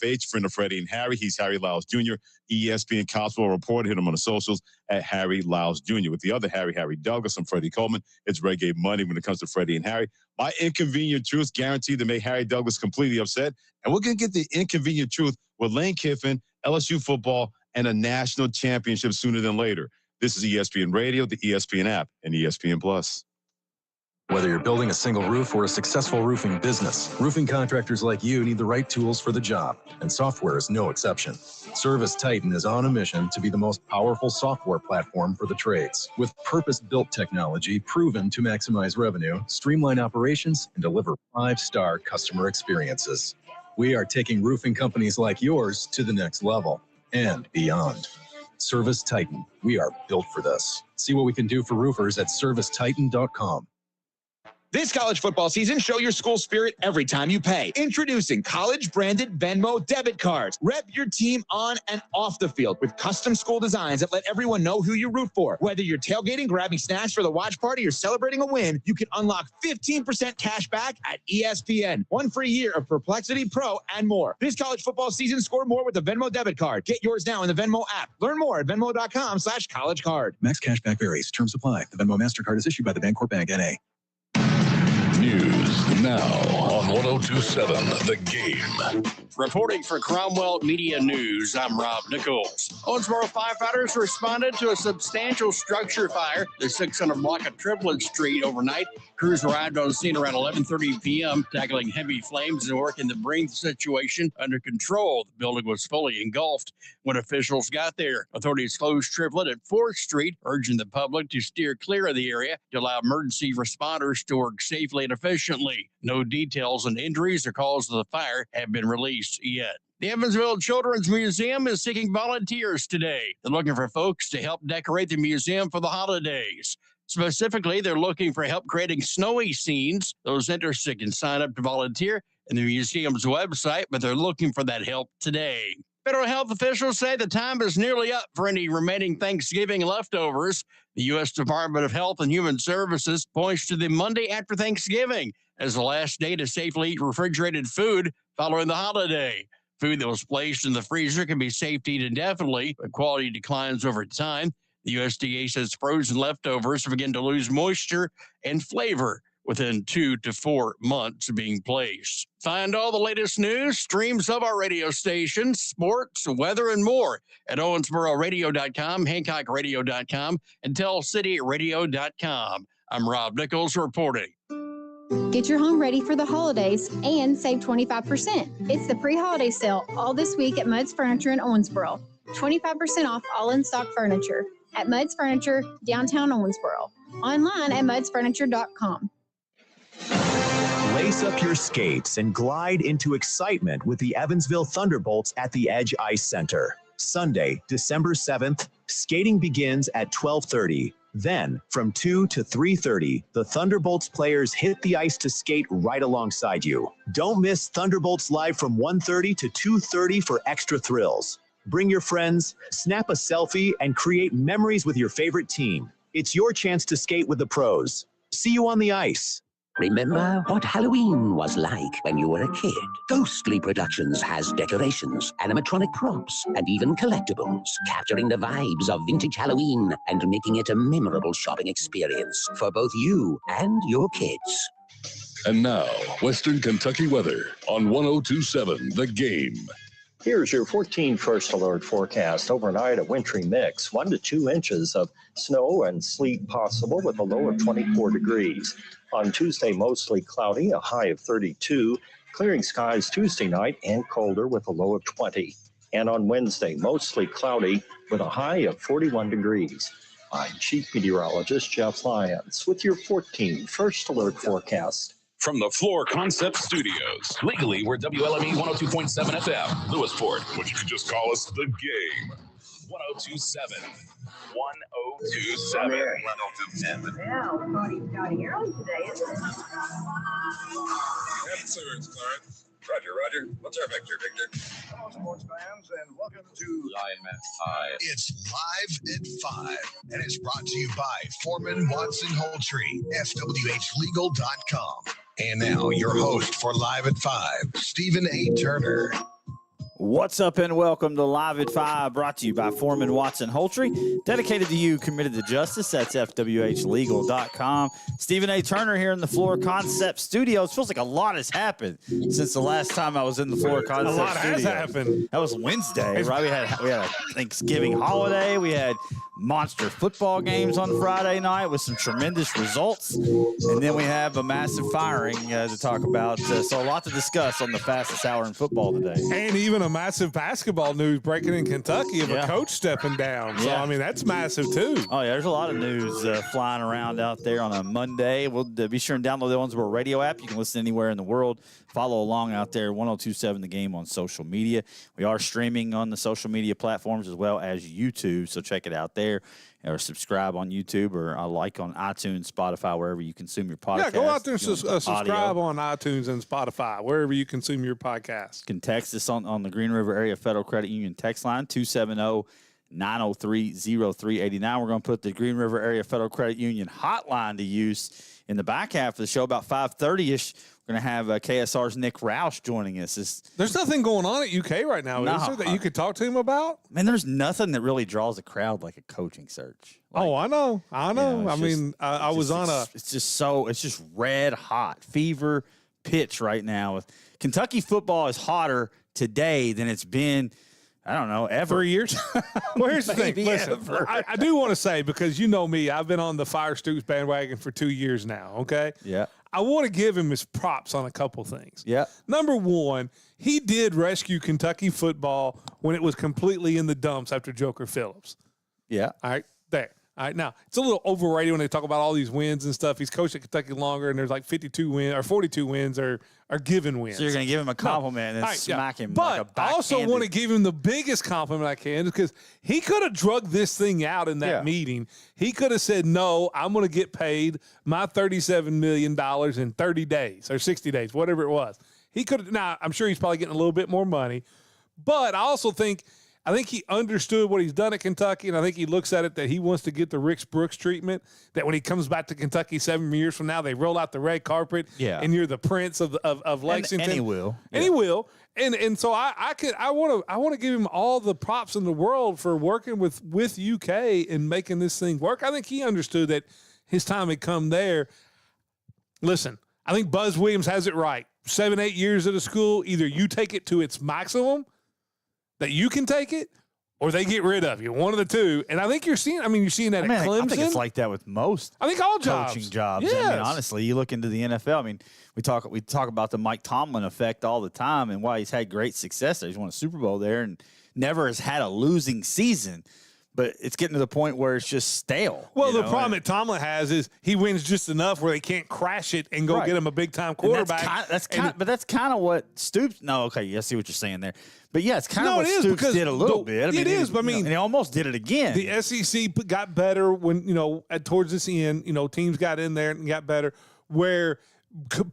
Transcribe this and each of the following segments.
FH, friend of Freddie and Harry. He's Harry Lyles Jr., ESPN Cospel reporter. Hit him on the socials at Harry Lyles Jr. With the other Harry Douglas and Freddie Coleman, it's Reggae Monday when it comes to Freddie and Harry. My inconvenient truth guaranteed to make Harry Douglas completely upset. And we're going to get the inconvenient truth with Lane Kiffin, LSU football, and a national championship sooner than later. This is ESPN Radio, the ESPN app, and ESPN Plus. Whether you're building a single roof or a successful roofing business, roofing contractors like you need the right tools for the job, and software is no exception. Service Titan is on a mission to be the most powerful software platform for the trades, with purpose-built technology proven to maximize revenue, streamline operations, and deliver 5-star customer experiences. We are taking roofing companies like yours to the next level and beyond. Service Titan, we are built for this. See what we can do for roofers at servicetitan.com. This college football season, show your school spirit every time you pay. Introducing college-branded Venmo debit cards. Rep your team on and off the field with custom school designs that let everyone know who you root for. Whether you're tailgating, grabbing snacks for the watch party, or celebrating a win, you can unlock 15% cash back at ESPN. 1 free year of Perplexity Pro and more. This college football season, score more with the Venmo debit card. Get yours now in the Venmo app. Learn more at venmo.com/collegecard. Max cashback varies. Terms apply. The Venmo MasterCard is issued by the Bancorp Bank, N.A. News now on 102.7 The Game. Reporting for Cromwell Media News, I'm Rob Nichols. Owensboro firefighters responded to a substantial structure fire, the 600 block of Triplet Street overnight. Crews arrived on scene around 11:30 p.m., tackling heavy flames and working to bring the situation under control. The building was fully engulfed when officials got there. Authorities closed Triplet at 4th Street, urging the public to steer clear of the area to allow emergency responders to work safely and efficiently. No details on injuries or cause of the fire have been released yet. The Evansville Children's Museum is seeking volunteers today. They're looking for folks to help decorate the museum for the holidays. Specifically, they're looking for help creating snowy scenes. Those interested can sign up to volunteer in the museum's website, but they're looking for that help today. Federal health officials say the time is nearly up for any remaining Thanksgiving leftovers. The U.S. Department of Health and Human Services points to the Monday after Thanksgiving as the last day to safely eat refrigerated food following the holiday. Food that was placed in the freezer can be safe to eat indefinitely, but quality declines over time. The USDA says frozen leftovers begin to lose moisture and flavor within 2 to 4 months of being placed. Find all the latest news, streams of our radio stations, sports, weather, and more at owensbororadio.com, hancockradio.com, and tellcityradio.com. I'm Rob Nichols reporting. Get your home ready for the holidays and save 25%. It's the pre-holiday sale all this week at Mudd's Furniture in Owensboro. 25% off all in-stock furniture at Mudd's Furniture, downtown Owensboro. Online at muddsfurniture.com. Lace up your skates and glide into excitement with the Evansville Thunderbolts at the Edge Ice Center. Sunday, December 7th, skating begins at 12:30. Then, from 2 to 3:30, the Thunderbolts players hit the ice to skate right alongside you. Don't miss Thunderbolts Live from 1:30 to 2:30 for extra thrills. Bring your friends, snap a selfie, and create memories with your favorite team. It's your chance to skate with the pros. See you on the ice. Remember what Halloween was like when you were a kid? Ghostly Productions has decorations, animatronic props, and even collectibles, capturing the vibes of vintage Halloween and making it a memorable shopping experience for both you and your kids. And now, Western Kentucky weather on 102.7 The Game. Here's your 14 first alert forecast. Overnight, a wintry mix, 1 to 2 inches of snow and sleet possible with a low of 24 degrees. On Tuesday, mostly cloudy, a high of 32. Clearing skies Tuesday night and colder with a low of 20. And on Wednesday, mostly cloudy with a high of 41 degrees. I'm Chief Meteorologist Jeff Lyons with your 14 first alert forecast. From the Floor Concept Studios. Legally, we're WLME 102.7 FM. Lewisport, which you can just call us The Game. 102.7. 102.7. 102.7. Yeah, we're starting early today, isn't it? Yes, sir, Clarence. Roger. What's our Victor? Hello, sports fans, and welcome to Live at 5. It's Live at 5, and it's brought to you by Foreman Watson Holtree, FWHlegal.com. And now, your host for Live at 5, Stephen A. Turner. What's up and welcome to Live at 5, brought to you by Foreman Watson Holtry. Dedicated to you, committed to justice. That's FWHlegal.com. Stephen A. Turner here in the Floor Concept Studios. Feels like a lot has happened since the last time I was in the Floor Concept Studios. A lot has happened. That was Wednesday, right? We had a Thanksgiving holiday. We had monster football games on Friday night with some tremendous results. And then we have a massive firing to talk about. So a lot to discuss on the fastest hour in football today. And even a massive basketball news breaking in Kentucky of a coach stepping down. So, I mean, that's massive, too. Oh, yeah, there's a lot of news flying around out there on a Monday. We'll be sure and download the Owensboro radio app. You can listen anywhere in the world. Follow along out there, 1027 The Game on social media. We are streaming on the social media platforms as well as YouTube, so check it out there. Or subscribe on YouTube or like on iTunes, Spotify, wherever you consume your podcast. Yeah, go out there and subscribe on iTunes and Spotify, wherever you consume your podcast. You can text us on the Green River Area Federal Credit Union text line, 270-903-0389. We're going to put the Green River Area Federal Credit Union hotline to use in the back half of the show, about 5:30-ish. We're going to have KSR's Nick Roush joining us. There's nothing going on at UK right now, is there, that you could talk to him about? Man, there's nothing that really draws a crowd like a coaching search. Like, I know. You know, It's just red hot, fever pitch right now. Kentucky football is hotter today than it's been, I don't know, ever. 3 years? Well, here's the thing. Listen, I do want to say, because you know me, I've been on the Fire Stoops bandwagon for 2 years now, okay? Yeah. I want to give him his props on a couple things. Yeah. Number one, he did rescue Kentucky football when it was completely in the dumps after Joker Phillips. Yeah. All right, there. All right, now, it's a little overrated when they talk about all these wins and stuff. He's coached at Kentucky longer, and there's like 52 wins or 42 wins are given wins. So you're going to give him a compliment and smack him but like a backhanded. I also want to give him the biggest compliment I can, because he could have drugged this thing out in that meeting. He could have said, no, I'm going to get paid my $37 million in 30 days or 60 days, whatever it was. He could have. Now, I'm sure he's probably getting a little bit more money, but I also think he understood what he's done at Kentucky, and I think he looks at it that he wants to get the Rick Brooks treatment, that when he comes back to Kentucky 7 years from now, they roll out the red carpet, and you're the prince of Lexington. And he will. And he will. And so I want to give him all the props in the world for working with UK and making this thing work. I think he understood that his time had come there. Listen, I think Buzz Williams has it right. 7-8 years at a school, either you take it to its maximum, that you can take it, or they get rid of you. One of the two. And I think you're seeing that at Clemson. I think it's like that with most all coaching jobs. Yes. I mean, honestly, you look into the NFL. I mean, we talk about the Mike Tomlin effect all the time, and why he's had great success there. He's won a Super Bowl there and never has had a losing season. But it's getting to the point where it's just stale. Well, the problem that Tomlin has is he wins just enough where they can't crash it and go get him a big-time quarterback. That's kind of what Stoops – no, okay, I see what you're saying there. But, yeah, it's kind of what Stoops did a little bit. I mean, but and he almost did it again. The SEC got better when, towards this end, teams got in there and got better, where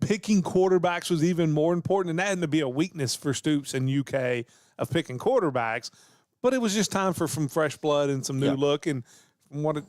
picking quarterbacks was even more important. And that had to be a weakness for Stoops in UK of picking quarterbacks. But it was just time for some fresh blood and some new look. And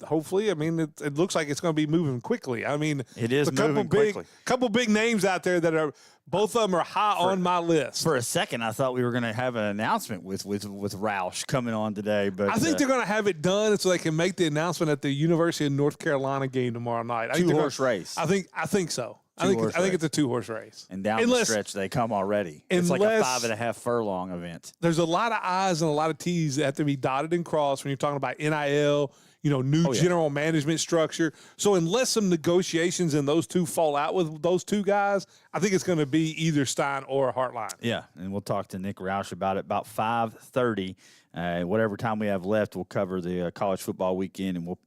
hopefully, it looks like it's going to be moving quickly. I mean, it is moving quickly. Couple big names out there that are both of them are high on my list. For a second, I thought we were going to have an announcement with Roush coming on today, but I think they're going to have it done so they can make the announcement at the University of North Carolina game tomorrow night. Two-horse race. I think so. I think it's a two-horse race. And down the stretch, they come already. It's like a 5.5 furlong event. There's a lot of I's and a lot of T's that have to be dotted and crossed when you're talking about NIL, new general management structure. So unless some negotiations and those two fall out with those two guys, I think it's going to be either Stein or Hartline. Yeah, and we'll talk to Nick Roush about it about 5:30. Whatever time we have left, we'll cover the college football weekend, and we'll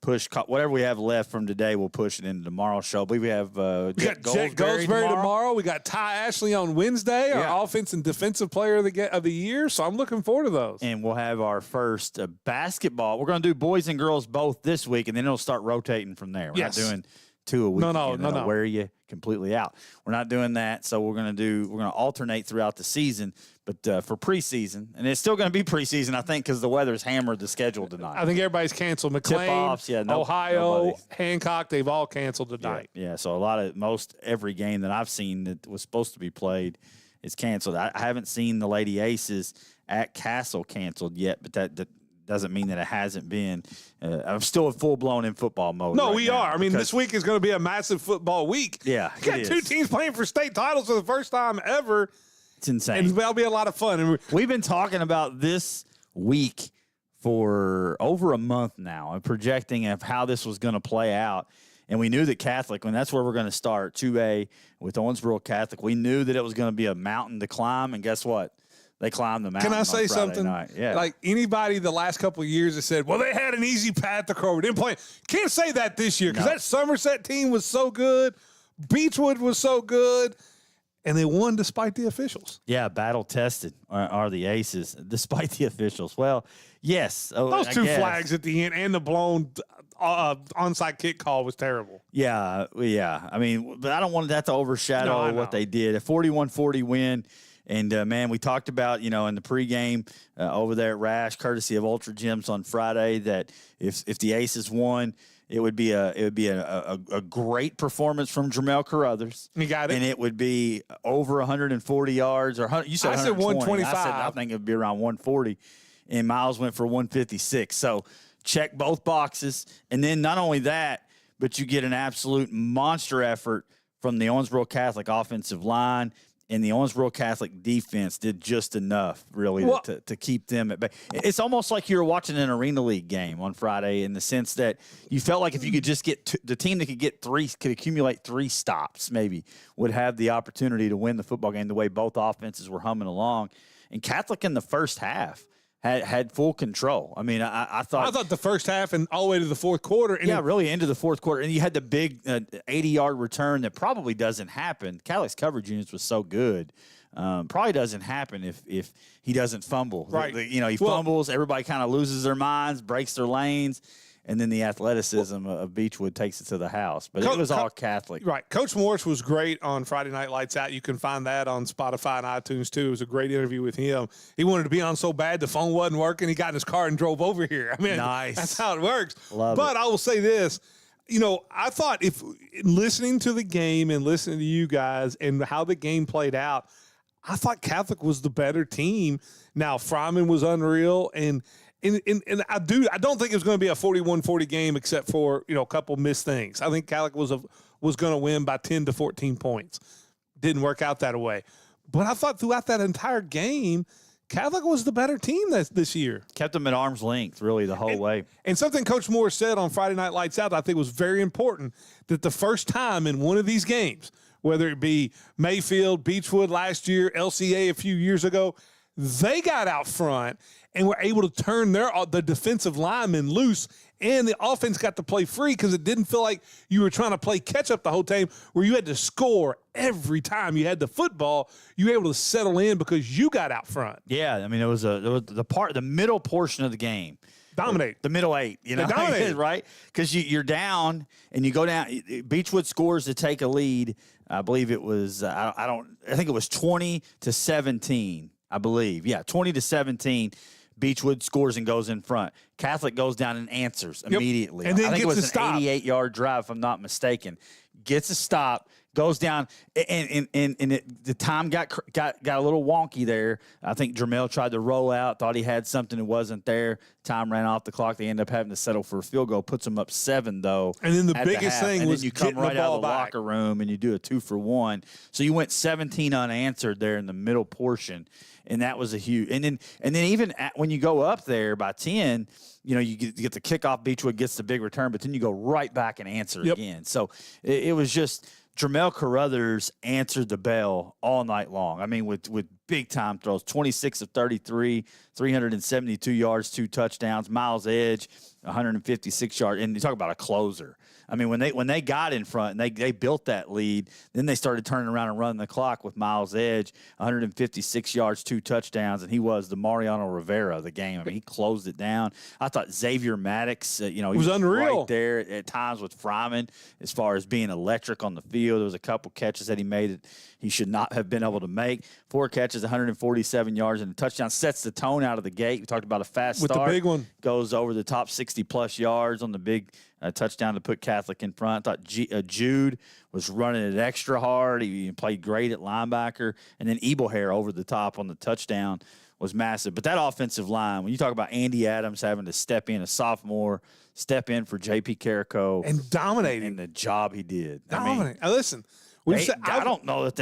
push whatever we have left from today. We'll push it into tomorrow's show. I believe we have Jet Goldsberry tomorrow. We got Ty Ashley on Wednesday, our offense and defensive player of the year. So I'm looking forward to those. And we'll have our first basketball. We're going to do boys and girls both this week, and then it'll start rotating from there. We're not doing 2 a week. No. Wear you completely out. We're not doing that. So we're going to alternate throughout the season. But for preseason, and it's still going to be preseason, I think, because the weather's hammered the schedule tonight. I think everybody's canceled. McLean, Ohio, Hancock, they've all canceled tonight. Yeah, so every game that I've seen that was supposed to be played is canceled. I haven't seen the Lady Aces at Castle canceled yet, but that doesn't mean that it hasn't been. I'm still full-blown in football mode. No, right we now are. I mean, because- this week is going to be a massive football week. Yeah, You got it two is. teams playing for state titles for the first time ever. It's insane. And that'll be a lot of fun. And we've been talking about this week for over a month now and projecting of how this was going to play out. And we knew that Catholic, and that's where we're going to start, 2A with Owensboro Catholic. We knew that it was going to be a mountain to climb, and guess what? They climbed the mountain. Can I say on Friday something? night. Yeah. Like anybody the last couple of years that said, well, they had an easy path to cover. Didn't play. Can't say that this year because No. that Somerset team was so good. Beechwood was so good. And they won despite the officials. Yeah, battle-tested are the Aces, despite the officials. Well, yes. Those I two guess. flags at the end and the blown onside kick call was terrible. Yeah. I mean, but I don't want that to overshadow what they did. A 41-40 win. And, man, we talked about, in the pregame over there at Rash, courtesy of Ultra Gyms on Friday, that if the Aces won, it would be a great performance from Jermel Carruthers. You got it. And it would be over 140 yards. Or you said I said 125. I think it would be around 140. And Miles went for 156. So check both boxes. And then not only that, but you get an absolute monster effort from the Owensboro Catholic offensive line. And the Owensboro Catholic defense did just enough, really, to keep them at bay. It's almost like you were watching an Arena League game on Friday in the sense that you felt like if you could just get the team that could accumulate 3 stops, maybe, would have the opportunity to win the football game the way both offenses were humming along. And Catholic in the first half had full control. I mean, I thought the first half and all the way to the fourth quarter. And really into the fourth quarter. And you had the big 80-yard return that probably doesn't happen. Catholic's coverage units was so good. Probably doesn't happen if he doesn't fumble. Right. He fumbles. Everybody kind of loses their minds, breaks their lanes. And then the athleticism of Beechwood takes it to the house. But it was all Catholic. Right. Coach Morris was great on Friday Night Lights Out. You can find that on Spotify and iTunes, too. It was a great interview with him. He wanted to be on so bad the phone wasn't working. He got in his car and drove over here. I mean, nice. That's how it works. Love but it. I will say this. I thought if listening to the game and listening to you guys and how the game played out, I thought Catholic was the better team. Now, Fryman was unreal, and I don't think it was going to be a 41-40 game except for a couple missed things. I think Catholic was going to win by 10 to 14 points. Didn't work out that way. But I thought throughout that entire game, Catholic was the better team this year. Kept them at arm's length, really, the whole way. And something Coach Moore said on Friday Night Lights Out that I think was very important, that the first time in one of these games, whether it be Mayfield, Beechwood last year, LCA a few years ago, they got out front and were able to turn the defensive linemen loose, and the offense got to play free because it didn't feel like you were trying to play catch-up the whole time where you had to score every time you had the football. You were able to settle in because you got out front. Yeah, I mean, it was the middle portion of the game. Dominate. The middle 8, They dominated. right? Because you're down and you go down. Beechwood scores to take a lead. I believe it was, I think it was 20-17, I believe. Yeah, 20-17. Beechwood scores and goes in front. Catholic goes down and answers immediately. And then I think it gets was a stop. an 88-yard drive, if I'm not mistaken. Gets a stop, goes down, and the time got a little wonky there. I think Jermel tried to roll out, thought he had something that wasn't there. Time ran off the clock. They end up having to settle for a field goal. Puts them up 7, though. And then the at biggest half. thing and was then you come getting right the out ball of the back. locker room and you do a 2-for-1. So you went 17 unanswered there in the middle portion, and that was a huge. And then even when you go up there by 10. You get the kickoff. Beechwood gets the big return, but then you go right back and answer again. So it was just Jermel Carruthers answered the bell all night long. I mean, with big time throws, 26 of 33, 372 yards, 2 touchdowns. Miles Edge, 156 yards, and you talk about a closer. I mean, when they got in front and they built that lead, then they started turning around and running the clock with Miles Edge, 156 yards, 2 touchdowns, and he was the Mariano Rivera of the game. I mean, he closed it down. I thought Xavier Maddox, he was unreal right there at times with Fryman as far as being electric on the field. There was a couple catches that he made that he should not have been able to make. 4 catches, 147 yards, and a touchdown. Sets the tone out of the gate. We talked about a fast with start. The big one. Goes over the top 60-plus yards on the big touchdown to put Catholic in front. I thought Jude was running it extra hard. He played great at linebacker. And then Ebelhair over the top on the touchdown was massive. But that offensive line, when you talk about Andy Adams having to step in, a sophomore, step in for J.P. Carrico. And dominating. And the job he did. Dominating. Listen. I don't know that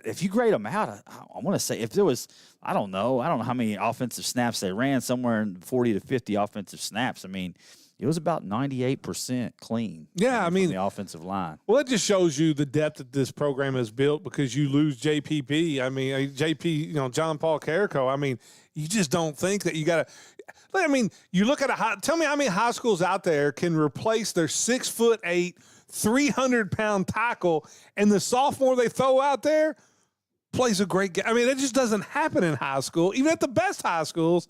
if you grade them out, I want to say if there was, I don't know how many offensive snaps they ran, somewhere in 40 to 50 offensive snaps. I mean, it was about 98% clean. Yeah, from the offensive line. Well, it just shows you the depth that this program has built because you lose JPP. I mean, JP, John Paul Carrico. I mean, you just don't think that you got to. I mean, you look at tell me how many high schools out there can replace their 6'8", 300-pound tackle, and the sophomore they throw out there plays a great game. I mean, it just doesn't happen in high school, even at the best high schools.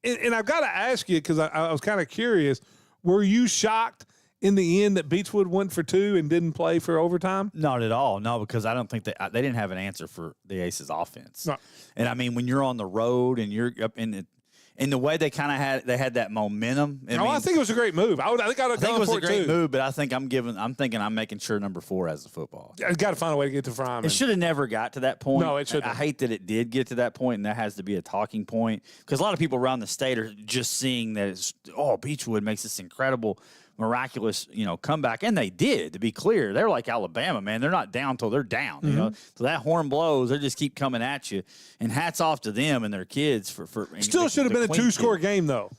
And I've got to ask you, because I was kind of curious, were you shocked in the end that Beechwood went for 2 and didn't play for overtime? Not at all. No, because I don't think they didn't have an answer for the Aces offense. No. And I mean, when you're on the road and you're up in the way they kind of had that momentum. I think it was a great move. I think it was a great move, but I think I'm thinking I'm making sure number 4 has the football. I got to find a way to get to Fryman. It should have never got to that point. No, it shouldn't. I hate that it did get to that point, and that has to be a talking point because a lot of people around the state are just seeing that Beechwood makes this incredible, miraculous, comeback, and they did. To be clear, they're like Alabama, man. They're not down till they're down. Mm-hmm. So that horn blows, they just keep coming at you. And hats off to them and their kids for. Still should have been a 2-score game though.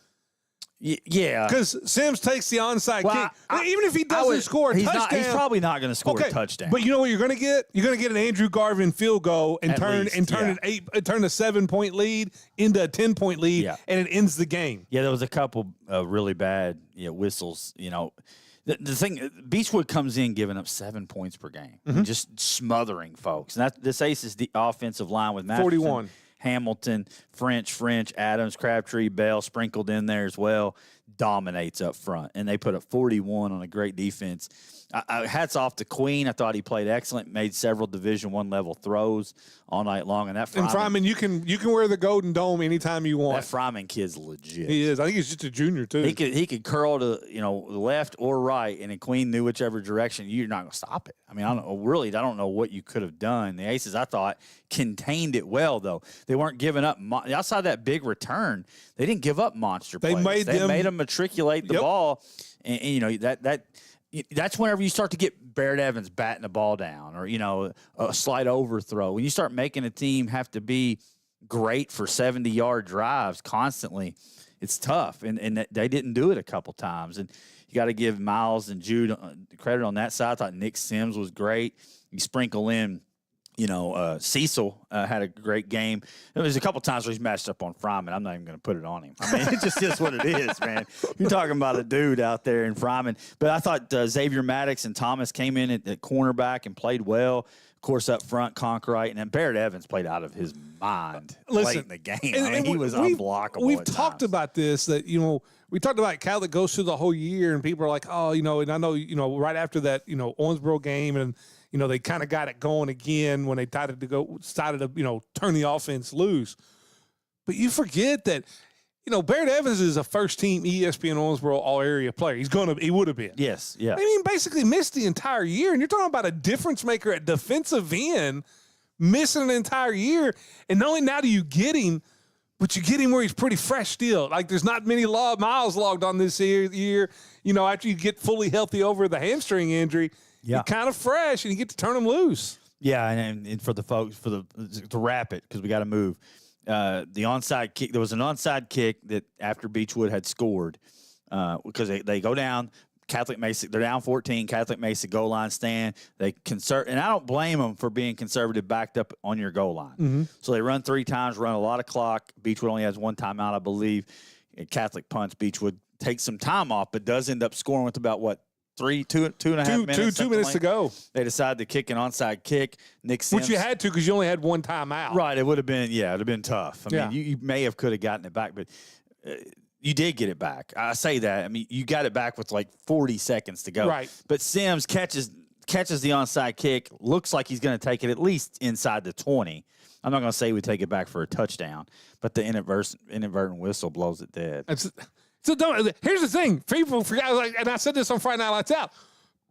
Yeah, because Sims takes the onside kick. Even if he doesn't score a touchdown, he's probably not going to score a touchdown. But you know what you're going to get? You're going to get an Andrew Garvin field goal and turn a 7-point lead into a 10-point lead, and it ends the game. Yeah, there was a couple really bad whistles. The thing, Beechwood comes in giving up 7 points per game, just smothering folks. And this Aces the offensive line with Matt 41. Hamilton, French, Adams, Crabtree, Bell sprinkled in there as well, dominates up front. And they put up 41 on a great defense. Hats off to Queen. I thought he played excellent, made several Division I level throws all night long. And Fryman, you can wear the Golden Dome anytime you want. That Fryman kid's legit. He is. I think he's just a junior too. He could curl to the left or right, and then Queen knew whichever direction. You're not going to stop it. I mean, I don't know what you could have done. The Aces, I thought, contained it well though. They weren't giving up outside that big return. They didn't give up monster plays. They made them matriculate the ball, and that's whenever you start to get Barrett Evans batting the ball down or, a slight overthrow. When you start making a team have to be great for 70-yard drives constantly, it's tough. And they didn't do it a couple times. And you got to give Miles and Jude credit on that side. I thought Nick Sims was great. You sprinkle in, Cecil had a great game. There was a couple times where he's matched up on Fryman. I'm not even going to put it on him. I mean, it just is what it is, man. You're talking about a dude out there in Fryman. But I thought Xavier Maddox and Thomas came in at cornerback and played well. Of course, up front, Conkerite, and then Barrett Evans played out of his mind late in the game. He was unblockable. We've talked about this, that, we talked about Cal that goes through the whole year, and people are like, and I know, right after that, Owensboro game, and they kind of got it going again when they decided to, turn the offense loose. But you forget that, Barrett Evans is a first-team ESPN Owensboro all-area player. He would have been. Yes, yeah. I mean, basically missed the entire year, and you're talking about a difference maker at defensive end, missing an entire year, and not only now do you get him, but you get him where he's pretty fresh still. Like, there's not many miles logged on this year. After you get fully healthy over the hamstring injury, you're kind of fresh, and you get to turn them loose. Yeah, and for the folks, to wrap it, because we got to move, the onside kick, there was an onside kick that after Beechwood had scored, because they go down, Catholic Mesa, they're down 14, Catholic Mesa goal line stand. And I don't blame them for being conservative backed up on your goal line. Mm-hmm. So they run 3 times, run a lot of clock. Beechwood only has 1 timeout, I believe. Catholic punts. Beechwood takes some time off, but does end up scoring with about, 2 and a half minutes? 2 minutes to go. They decided to kick an onside kick. Nick Sims. Which you had to because you only had 1 timeout. Right. It would have been tough. I mean, you may have could have gotten it back, but you did get it back. I say that. I mean, you got it back with 40 seconds to go. Right. But Sims catches the onside kick, looks like he's going to take it at least inside the 20. I'm not going to say we take it back for a touchdown, but the inadvertent whistle blows it dead. So here's the thing. People forgot, and I said this on Friday Night Lights Out.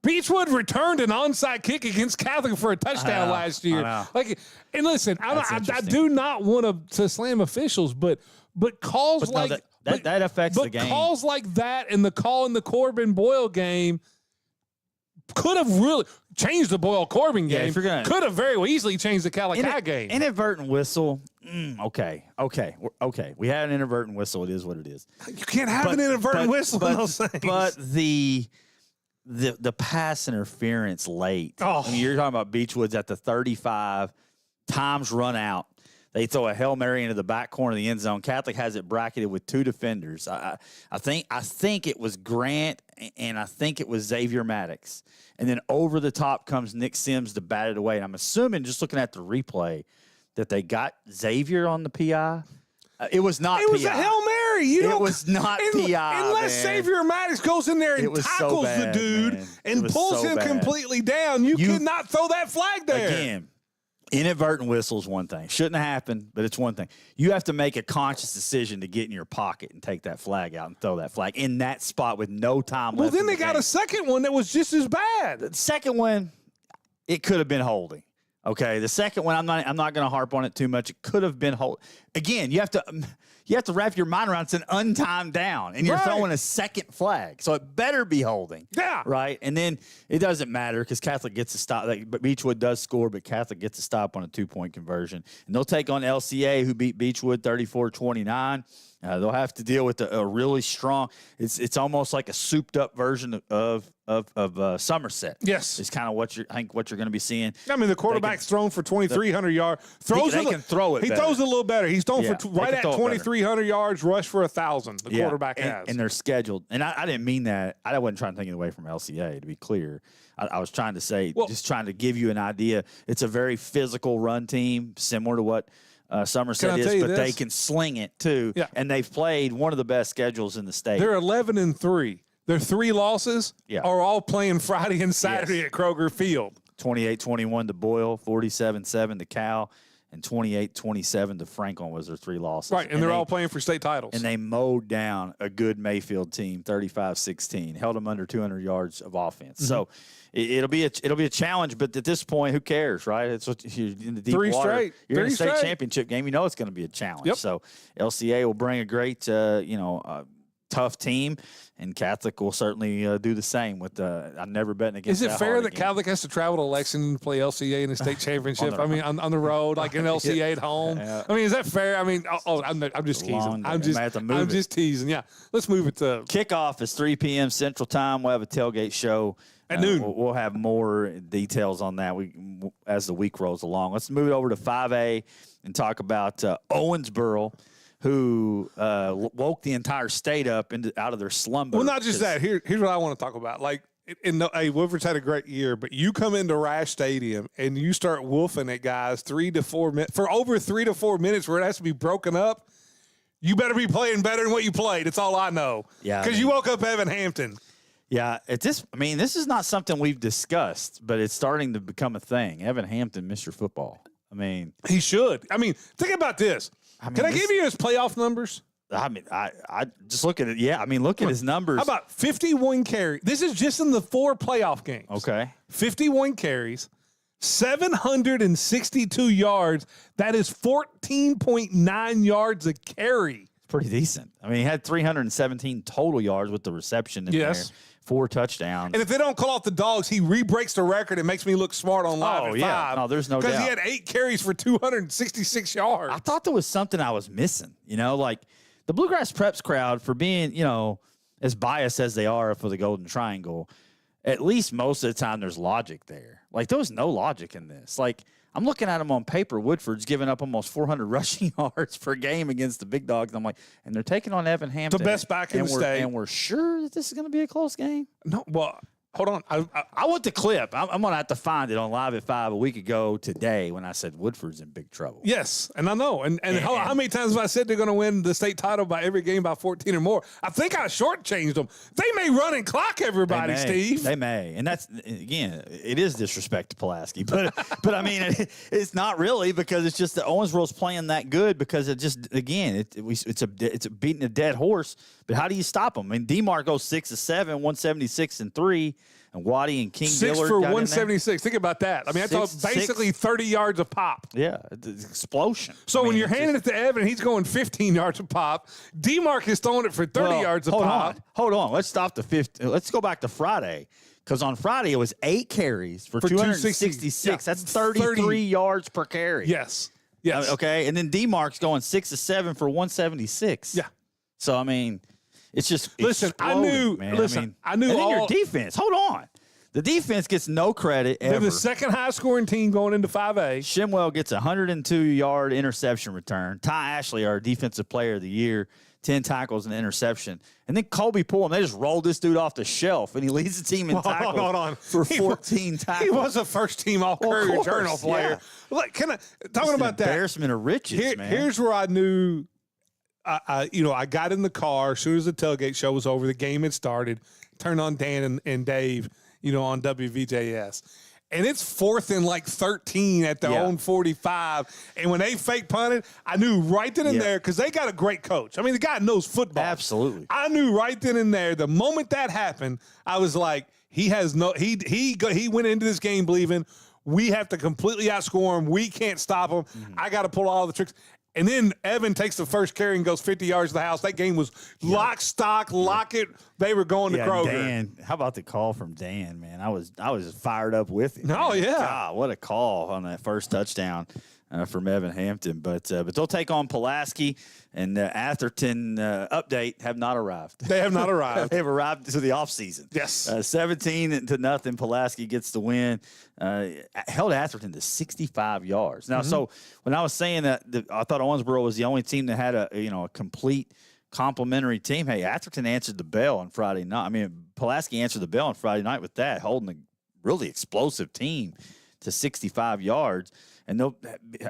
Beechwood returned an onside kick against Catholic for a touchdown last year. Like, and listen, I do not want to slam officials, but calls like that affects the game. But calls like that and the call in the Corbin Boyle game could have really changed the Boyle Corbin game. Could have very easily changed the Calicut game. Inadvertent whistle. Okay. We had an inadvertent whistle. It is what it is. You can't have an inadvertent whistle in those things. But the pass interference late. Oh. I mean, you're talking about Beechwood's at the 35. Time's run out. They throw a Hail Mary into the back corner of the end zone. Catholic has it bracketed with 2 defenders. I think it was Grant and I think it was Xavier Maddox. And then over the top comes Nick Sims to bat it away. And I'm assuming, just looking at the replay, that they got Xavier on the PI. It was not PI. It was a Hail Mary. It was not PI, Unless Xavier Maddox goes in there and tackles the dude and pulls him completely down, you cannot throw that flag there. Again, inadvertent whistle is one thing. Shouldn't have happened, but it's one thing. You have to make a conscious decision to get in your pocket and take that flag out and throw that flag in that spot with no time left. Well, then they got a second one that was just as bad. The second one, it could have been holding. Okay, the second one, I'm not going to harp on it too much. It could have been holding. Again, you have to wrap your mind around it's an untimed down, and you're throwing a second flag, so it better be holding. Yeah. Right, and then it doesn't matter because Catholic gets a stop. But Beechwood does score, but Catholic gets a stop on a 2-point conversion, and they'll take on LCA, who beat Beechwood 34-29. They'll have to deal with a really strong. It's almost like a souped-up version of Somerset. Yes, it's kind of what you're going to be seeing. I mean, the quarterback's thrown for 2,300 yards. They can throw it. He throws it a little better. He's thrown for right at 2,300 yards. Rush for 1,000. The quarterback has, and they're scheduled. And I didn't mean that. I wasn't trying to take it away from LCA. To be clear, I was trying to say, just trying to give you an idea. It's a very physical run team, similar to what Somerset is, but they can sling it too. Yeah. And they've played one of the best schedules in the state. They're 11-3. Their 3 losses are all playing Friday and Saturday at Kroger Field. 28-21 to Boyle, 47-7 to Cal, and 28-27 to Franklin was their 3 losses. Right, and they're all playing for state titles. And they mowed down a good Mayfield team, 35-16, held them under 200 yards of offense. Mm-hmm. So it'll be a challenge, but at this point, who cares, right? It's what you're in the deep 3 water. straight. You're 3 in a state straight. championship game. You know it's going to be a challenge. Yep. So LCA will bring a great, tough team, and Catholic will certainly do the same. With I'm never betting against. Is it fair that again. Catholic has to travel to Lexington to play LCA in the state championship? on the road, like an LCA at home. Yeah. I mean, is that fair? I mean, I'm just teasing. I'm just teasing. Yeah, let's move it to kickoff is 3 p.m. Central Time. We'll have a tailgate show at noon. We'll have more details on that as the week rolls along. Let's move it over to 5A and talk about Owensboro, who woke the entire state up out of their slumber. Well, not just that. Here's what I want to talk about. Like, Woodford's had a great year, but you come into Rash Stadium and you start wolfing at guys 3 to 4 minutes for over 3 to 4 minutes where it has to be broken up. You better be playing better than what you played. That's all I know. Yeah, because you woke up Evan Hampton. Yeah, this is not something we've discussed, but it's starting to become a thing. Evan Hampton, Mr. Football. I mean, he should. I mean, think about this. Can I give you his playoff numbers? I mean, I just look at it. Yeah, I mean, look at his numbers. How about 51 carries? This is just in the 4 playoff games. Okay. 51 carries, 762 yards. That is 14.9 yards a carry. It's pretty decent. I mean, he had 317 total yards with the reception in there. 4 touchdowns. And if they don't call out the dogs, he re-breaks the record and makes me look smart on Live at 5. No, there's no doubt. Because he had 8 carries for 266 yards. I thought there was something I was missing. Like the Bluegrass Preps crowd, for being, as biased as they are for the Golden Triangle, at least most of the time there's logic there. Like, there was no logic in this. Like, I'm looking at him on paper. Woodford's giving up almost 400 rushing yards per game against the big dogs. I'm like, and they're taking on Evan Hampton, the best back in the state. And we're sure that this is going to be a close game? No, well, hold on. I want the clip. I'm going to have to find it on Live at 5 a week ago today when I said Woodford's in big trouble. Yes, and I know. And how many times have I said they're going to win the state title by every game by 14 or more? I think I shortchanged them. They may run and clock everybody, Steve. They may. And that's, again, it is disrespect to Pulaski. But I mean, it's not really, because it's just that Owensboro's playing that good, because it just, again, it's a beating a dead horse. But how do you stop them? I mean, DeMar goes 6 of 7, 176 and 3. and Waddy and King 6 Dillard for got in there. 176. Think about that. I mean, that's basically 30 yards a pop. Yeah, it's an explosion. So when you're handing it to Evan, he's going 15 yards a pop. DeMark is throwing it for 30 yards a pop. Hold on. Let's stop the 50. Let's go back to Friday. Because on Friday, it was 8 carries for 266. Yeah. That's 33 yards per carry. Yes. Yes. Okay. And then DeMark's going 6 to 7 for 176. Yeah. So, I mean, it's just listen, I knew man. I knew and then all your defense. Hold on. The defense gets no credit ever. They're the second highest scoring team going into 5A. Shimwell gets a 102-yard interception return. Ty Ashley, our defensive player of the year, 10 tackles and interception. And then Colby Poole, they just rolled this dude off the shelf, and he leads the team in tackles for 14 tackles. He was a first-team All-Courier Journal player. Yeah. Like, talking about that. Embarrassment of riches, man. Here's where I knew, I got in the car as soon as the tailgate show was over, the game had started, turned on Dan and Dave, on WVJS. And it's 4th and 13 at their own 45. And when they fake punted, I knew right then and there, because they got a great coach. I mean, the guy knows football. Absolutely. I knew right then and there, the moment that happened, I was like, he went into this game believing we have to completely outscore him. We can't stop him. I got to pull all the tricks. And then Evan takes the first carry and goes 50 yards to the house. That game was lock, stock, lock it. They were going to Kroger. Dan, how about the call from Dan, man? I was fired up with him. Oh, man. yeah. God, what a call on that first touchdown from Evan Hampton. But they'll take on Pulaski, and Atherton update have not arrived. They have not arrived. They've arrived to the offseason. Yes. 17-0. Pulaski gets the win. Held Atherton to 65 yards. Now, so when I was saying that, I thought Owensboro was the only team that had a complete complimentary team. Hey, Atherton answered the bell on Friday night. I mean, Pulaski answered the bell on Friday night with that, holding a really explosive team to 65 yards. And they'll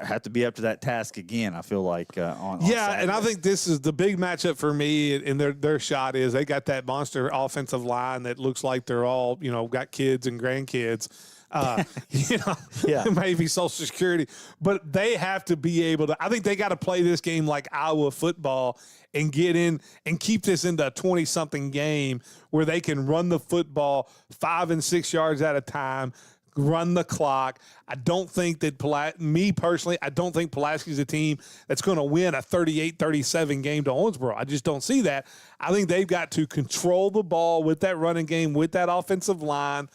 have to be up to that task again, I feel like, on Saturday. And I think this is the big matchup for me, and their shot is they got that monster offensive line that looks like they're all, got kids and grandkids. Maybe Social Security. But they have to be able to – I think they got to play this game like Iowa football and get in and keep this into a 20-something game where they can run the football 5 and 6 yards at a time, run the clock. I don't think that me personally, I don't think Pulaski's a team that's going to win a 38-37 game to Owensboro. I just don't see that. I think they've got to control the ball with that running game, with that offensive line.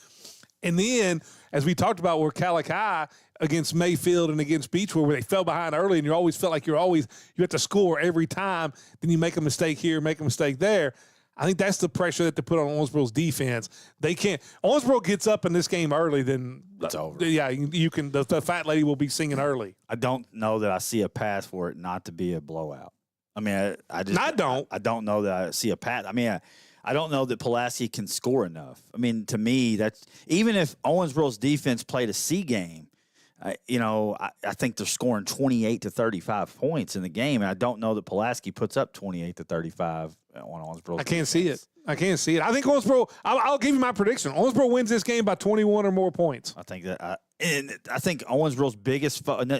And then, as we talked about, where Calicut against Mayfield and against Beechwood, where they fell behind early and you always felt like you have to score every time. Then you make a mistake here, make a mistake there. I think that's the pressure that they put on Owensboro's defense. They can't. Owensboro gets up in this game early, then it's over. Yeah, you can. The fat lady will be singing early. I don't know that I see a path for it not to be a blowout. I mean, I don't know that I see a path. I mean, I don't know that Pulaski can score enough. I mean, to me, that's even if Owensboro's defense played a C game. I think they're scoring 28 to 35 points in the game, and I don't know that Pulaski puts up 28 to 35 on Owensboro. I can't see it. I think Owensboro. I'll give you my prediction. Owensboro wins this game by 21 or more points. I think that. I think Owensboro's biggest. I'm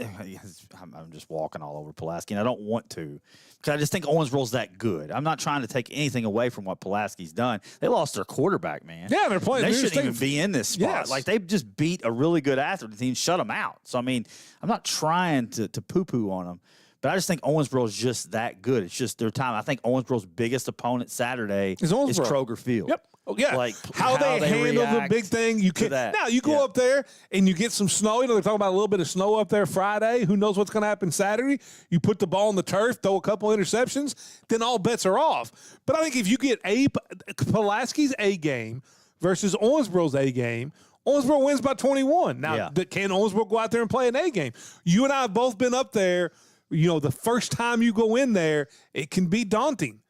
just walking all over Pulaski, and I don't want to, because I just think Owensboro's that good. I'm not trying to take anything away from what Pulaski's done. They lost their quarterback, man. Yeah, they're playing. They shouldn't even be in this spot. Yes. Like, they just beat a really good Atherton team, shut them out. So I mean, I'm not trying to poo-poo on them. But I just think Owensboro is just that good. It's just their time. I think Owensboro's biggest opponent Saturday is Kroger Field. Yep. Oh, yeah. Like how they handle the big thing. You can now you go up there and you get some snow. They're talking about a little bit of snow up there Friday. Who knows what's going to happen Saturday? You put the ball on the turf, throw a couple interceptions, then all bets are off. But I think if you get Pulaski's A game versus Owensboro's A game, Owensboro wins by 21. Now, can Owensboro go out there and play an A game? You and I have both been up there. The first time you go in there, it can be daunting.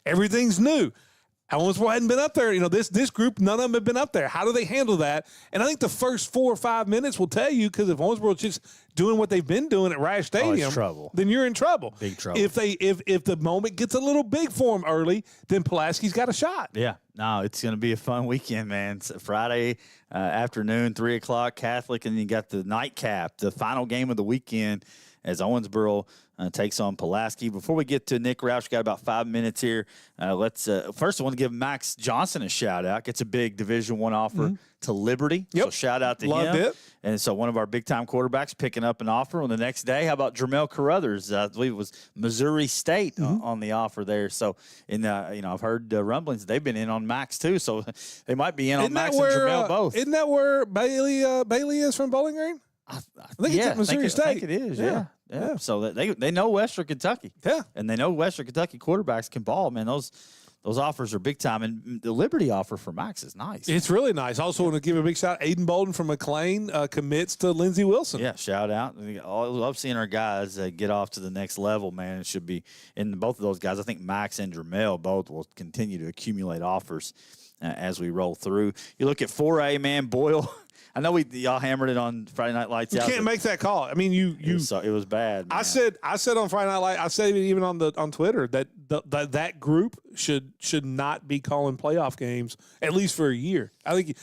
Everything's new. Owensboro hadn't been up there. This group, none of them have been up there. How do they handle that? And I think the first 4 or 5 minutes will tell you, because if Owensboro's just doing what they've been doing at Rash Stadium, then you're in trouble. Big trouble. If the moment gets a little big for them early, then Pulaski's got a shot. Yeah. No, it's going to be a fun weekend, man. It's Friday afternoon, 3 o'clock, Catholic, and you got the nightcap, the final game of the weekend as Owensboro takes on Pulaski. Before we get to Nick Roush, got about 5 minutes here. Let's first I want to give Max Johnson a shout out. Gets a big Division I offer to Liberty. Yep. So shout out to Loved him. it. And so one of our big time quarterbacks picking up an offer on the next day. How about Jermel Carruthers? I believe it was Missouri State on the offer there. So I've heard rumblings they've been in on Max too. So they might be in on Max and Jermel both. Isn't that where Bailey is from Bowling Green? I think it's at Missouri State. I think it is. Yeah. So they know Western Kentucky. Yeah. And they know Western Kentucky quarterbacks can ball, man. Those offers are big time, and the Liberty offer for Max is nice. It's really nice. Also want to give a big shout out. Aiden Bolden from McLean commits to Lindsey Wilson. Yeah, shout out. I love seeing our guys get off to the next level, man. It should be in both of those guys. I think Max and Jermel both will continue to accumulate offers as we roll through. You look at 4A, man, Boyle. I know y'all hammered it on Friday Night Lights Out. You can't make that call. I mean, it was bad. Man. I said on Friday Night Lights. I said even on Twitter that group should not be calling playoff games at least for a year. I think,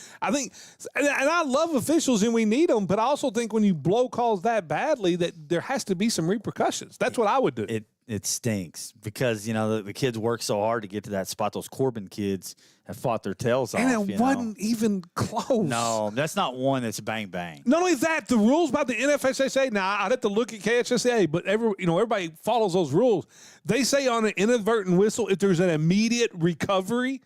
and I love officials and we need them, but I also think when you blow calls that badly, that there has to be some repercussions. That's what I would do. It stinks because the kids work so hard to get to that spot. Those Corbin kids have fought their tails off. And it wasn't even close. No, that's not one that's bang bang. Not only that, the rules about the NFSSA. Now I'd have to look at KHSA, but everybody follows those rules. They say on an inadvertent whistle, if there's an immediate recovery,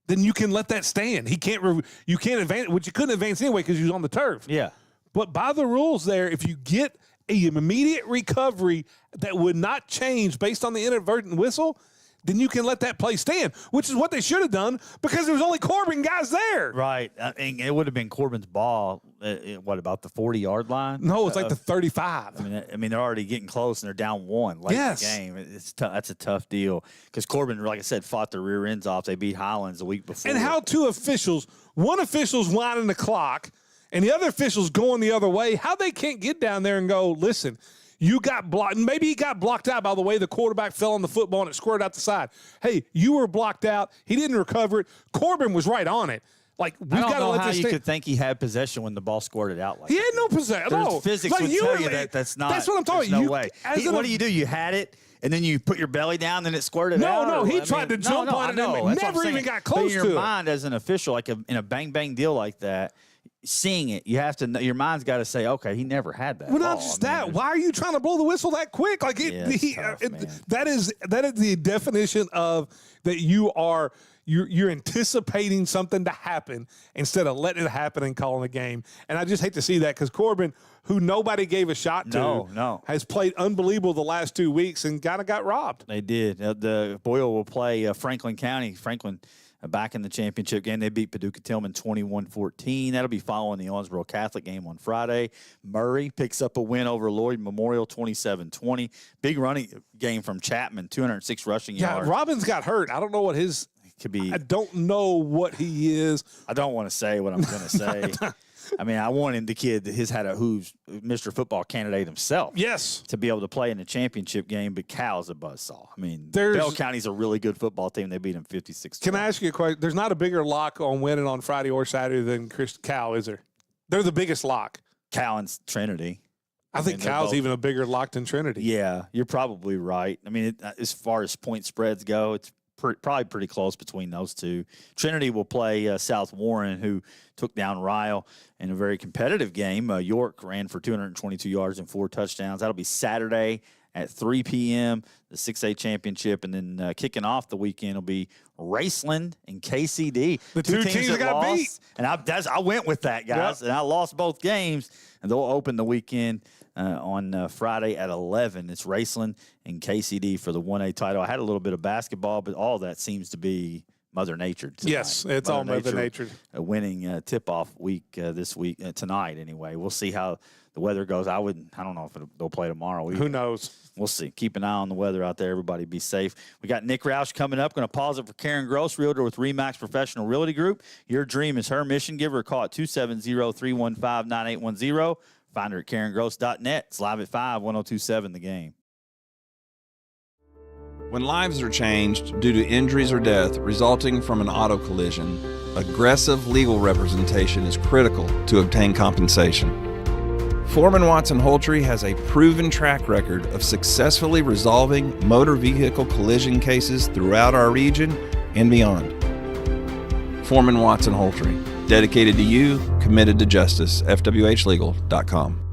then you can let that stand. You can't advance, which you couldn't advance anyway because you was on the turf. Yeah. But by the rules there, if you get an immediate recovery that would not change based on the inadvertent whistle, then you can let that play stand, which is what they should have done because there was only Corbin guys there. Right. It would have been Corbin's ball, about the 40-yard line? No, it's like the 35. I mean, they're already getting close, and they're down one late in the game. That's a tough deal because Corbin, like I said, fought their rear ends off. They beat Highlands the week before. And how one official's winding the clock, and the other official's going the other way, how they can't get down there and go, listen, you got blocked. Maybe he got blocked out by the way the quarterback fell on the football and it squirted out the side. Hey, you were blocked out. He didn't recover it. Corbin was right on it. Like, we've got to let this you could think he had possession when the ball squirted out like he had no possession. No. Physics would tell you that's not. That's what I'm talking about. No way. What do? You had it, and then you put your belly down, then it squirted out? No, he tried to jump on it and never even got close to it. In your mind as an official, like in a bang-bang deal like that, seeing it, you have to. Your mind's got to say, okay, he never had that. Well, not just that. Why are you trying to blow the whistle that quick? Like that is the definition of that you are. You're anticipating something to happen instead of letting it happen and calling the game. And I just hate to see that because Corbin, who nobody gave a shot to, has played unbelievable the last 2 weeks and kind of got robbed. They did. The Boyle will play Franklin County. Franklin back in the championship game. They beat Paducah Tillman 21-14. That'll be following the Owensboro Catholic game on Friday. Murray picks up a win over Lloyd Memorial 27-20. Big running game from Chapman, 206 rushing yards. Yeah, Robbins got hurt. I don't know what his – could be. I don't know what he is. I don't want to say what I'm going to say. I mean, I want him, the kid who's Mr. Football candidate himself. Yes. To be able to play in the championship game, but Cal's a buzzsaw. I mean, Bell County's a really good football team. They beat him 56-12. Can I ask you a question? There's not a bigger lock on winning on Friday or Saturday than Cal, is there? They're the biggest lock. Cal and Trinity. I think Cal's even a bigger lock than Trinity. Yeah, you're probably right. I mean, as far as point spreads go, it's probably pretty close between those two. Trinity will play South Warren, who took down Ryle in a very competitive game. York ran for 222 yards and 4 touchdowns. That'll be Saturday at 3 p.m., the 6A championship. And then kicking off the weekend will be Raceland and KCD. The two teams that got beat. And I went with that, guys. Yep. And I lost both games. And they'll open the weekend on Friday at 11. It's Raceland and KCD for the 1A title. I had a little bit of basketball, but all that seems to be Mother Nature tonight. Yes, it's all Mother Nature. A winning tip-off week this week, tonight anyway. We'll see how the weather goes. I don't know if they'll play tomorrow either. Who knows? We'll see. Keep an eye on the weather out there. Everybody be safe. We got Nick Roush coming up. Going to pause it for Karen Gross, realtor with RE/MAX Professional Realty Group. Your dream is her mission. Give her a call at 270-315-9810. Find her at KarenGross.net. It's live at 5, 1027 The Game. When lives are changed due to injuries or death resulting from an auto collision, aggressive legal representation is critical to obtain compensation. Foreman Watson Holtree has a proven track record of successfully resolving motor vehicle collision cases throughout our region and beyond. Foreman Watson Holtree, dedicated to you, committed to justice. FWHlegal.com.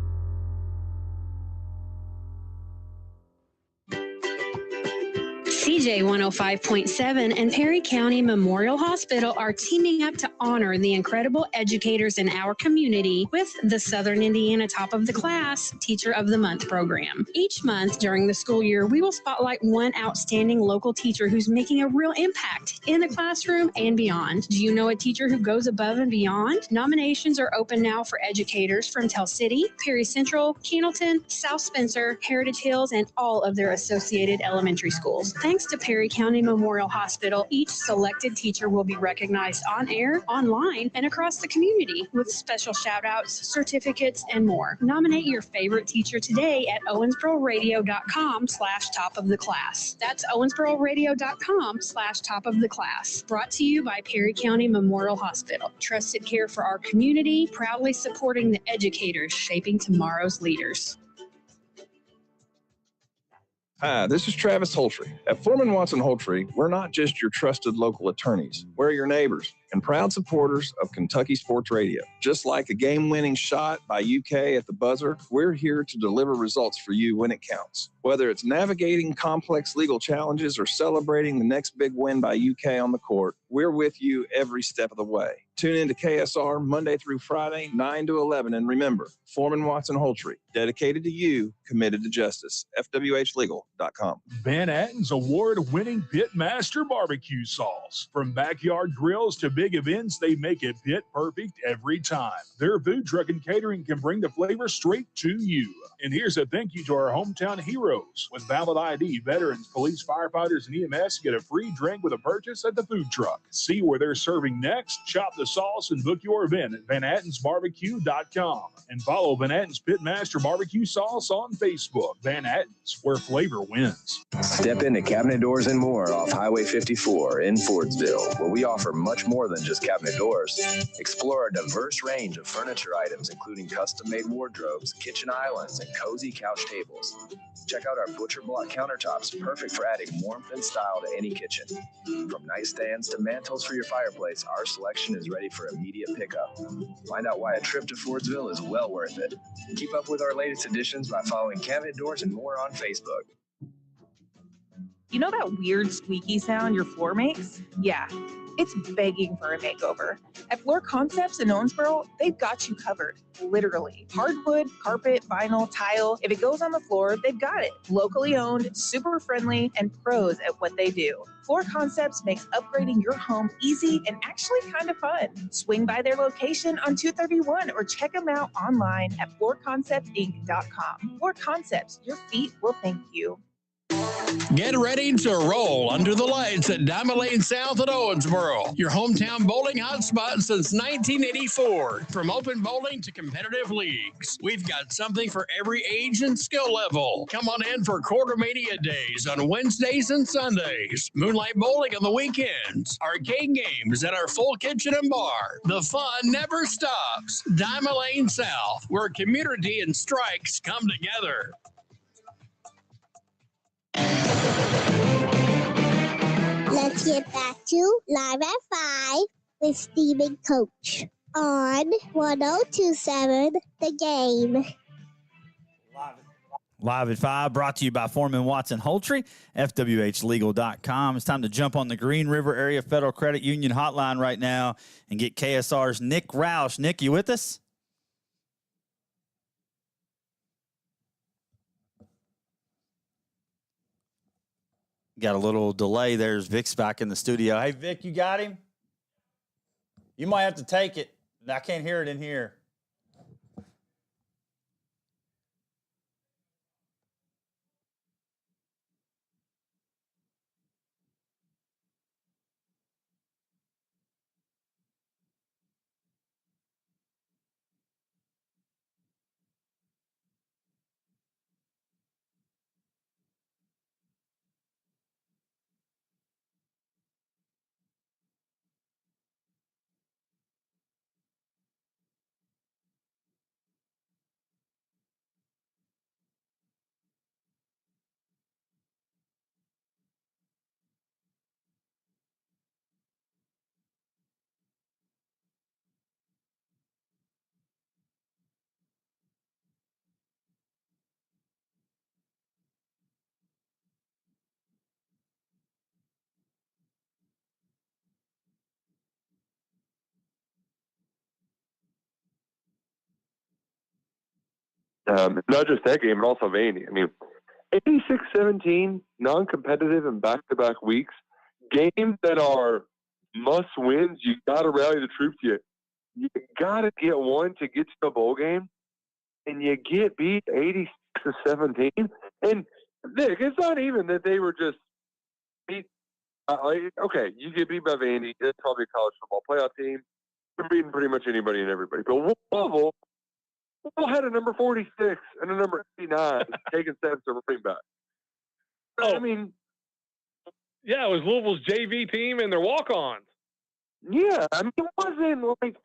CJ 105.7 and Perry County Memorial Hospital are teaming up to honor the incredible educators in our community with the Southern Indiana Top of the Class Teacher of the Month program. Each month during the school year, we will spotlight one outstanding local teacher who's making a real impact in the classroom and beyond. Do you know a teacher who goes above and beyond? Nominations are open now for educators from Tell City, Perry Central, Cannleton, South Spencer, Heritage Hills, and all of their associated elementary schools. Thanks to Perry County Memorial Hospital, each selected teacher will be recognized on air, online, and across the community with special shout-outs, certificates, and more. Nominate your favorite teacher today at owensbororadio.com/top of the class. That's owensbororadio.com/top of the class. Brought to you by Perry County Memorial Hospital. Trusted care for our community, proudly supporting the educators shaping tomorrow's leaders. Hi, this is Travis Holtree. At Foreman Watson Holtree, we're not just your trusted local attorneys. We're your neighbors and proud supporters of Kentucky Sports Radio. Just like a game-winning shot by UK at the buzzer, we're here to deliver results for you when it counts. Whether it's navigating complex legal challenges or celebrating the next big win by UK on the court, we're with you every step of the way. Tune in to KSR Monday through Friday, 9 to 11. And remember, Foreman Watson Holtree, dedicated to you, committed to justice. FWHlegal.com. Van Atten's award-winning Pitmaster barbecue sauce. From backyard grills to big events, they make it pit perfect every time. Their food truck and catering can bring the flavor straight to you. And here's a thank you to our hometown heroes. With valid ID, veterans, police, firefighters, and EMS get a free drink with a purchase at the food truck. See where they're serving next, shop the sauce, and book your event at VanAttensBarbecue.com. And follow Van Atten's Pitmaster Barbecue Sauce on Facebook. Van Atten's, where flavor wins. Step into Cabinet Doors and More off Highway 54 in Fordsville, where we offer much more than just cabinet doors. Explore a diverse range of furniture items, including custom-made wardrobes, kitchen islands, and cozy couch tables. Check out our butcher block countertops, perfect for adding warmth and style to any kitchen. From nightstands to mantles for your fireplace, our selection is ready for immediate pickup. Find out why a trip to Fordsville is well worth it. Keep up with our latest additions by following Cabinet Doors and More on Facebook. You know that weird squeaky sound your floor makes? Yeah, it's begging for a makeover. At Floor Concepts in Owensboro, they've got you covered, literally. Hardwood, carpet, vinyl, tile, if it goes on the floor, they've got it. Locally owned, super friendly, and pros at what they do. Floor Concepts makes upgrading your home easy and actually kind of fun. Swing by their location on 231 or check them out online at floorconceptsinc.com. Floor Concepts, your feet will thank you. Get ready to roll under the lights at Diamond Lane South at Owensboro, your hometown bowling hotspot since 1984. From open bowling to competitive leagues, we've got something for every age and skill level. Come on in for Quartermania days on Wednesdays and Sundays, moonlight bowling on the weekends, arcade games at our full kitchen and bar. The fun never stops. Diamond Lane South, where community and strikes come together. Let's get back to Live at 5 with Steve and Coach on 1027 The Game. Live at 5, brought to you by Foreman Watson Holtree, FWHlegal.com. It's time to jump on the Green River Area Federal Credit Union hotline right now and get KSR's Nick Roush. Nick, you with us? Got a little delay. There's Vic's back in the studio. Hey, Vic, you got him? You might have to take it. I can't hear it in here. Not just that game, but also Vandy. I mean, 86-17, non-competitive in back-to-back weeks. Games that are must-wins, you got to rally the troops. You got to get one to get to a bowl game, and you get beat 86-17. And, Vic, it's not even that they were just beat. Okay, you get beat by Vandy. It's probably a college football playoff team. We're beating pretty much anybody and everybody. But Louisville had a number 46 and a number 89 taking steps to running back. I mean, yeah, it was Louisville's JV team and their walk-ons. Yeah, I mean, it wasn't like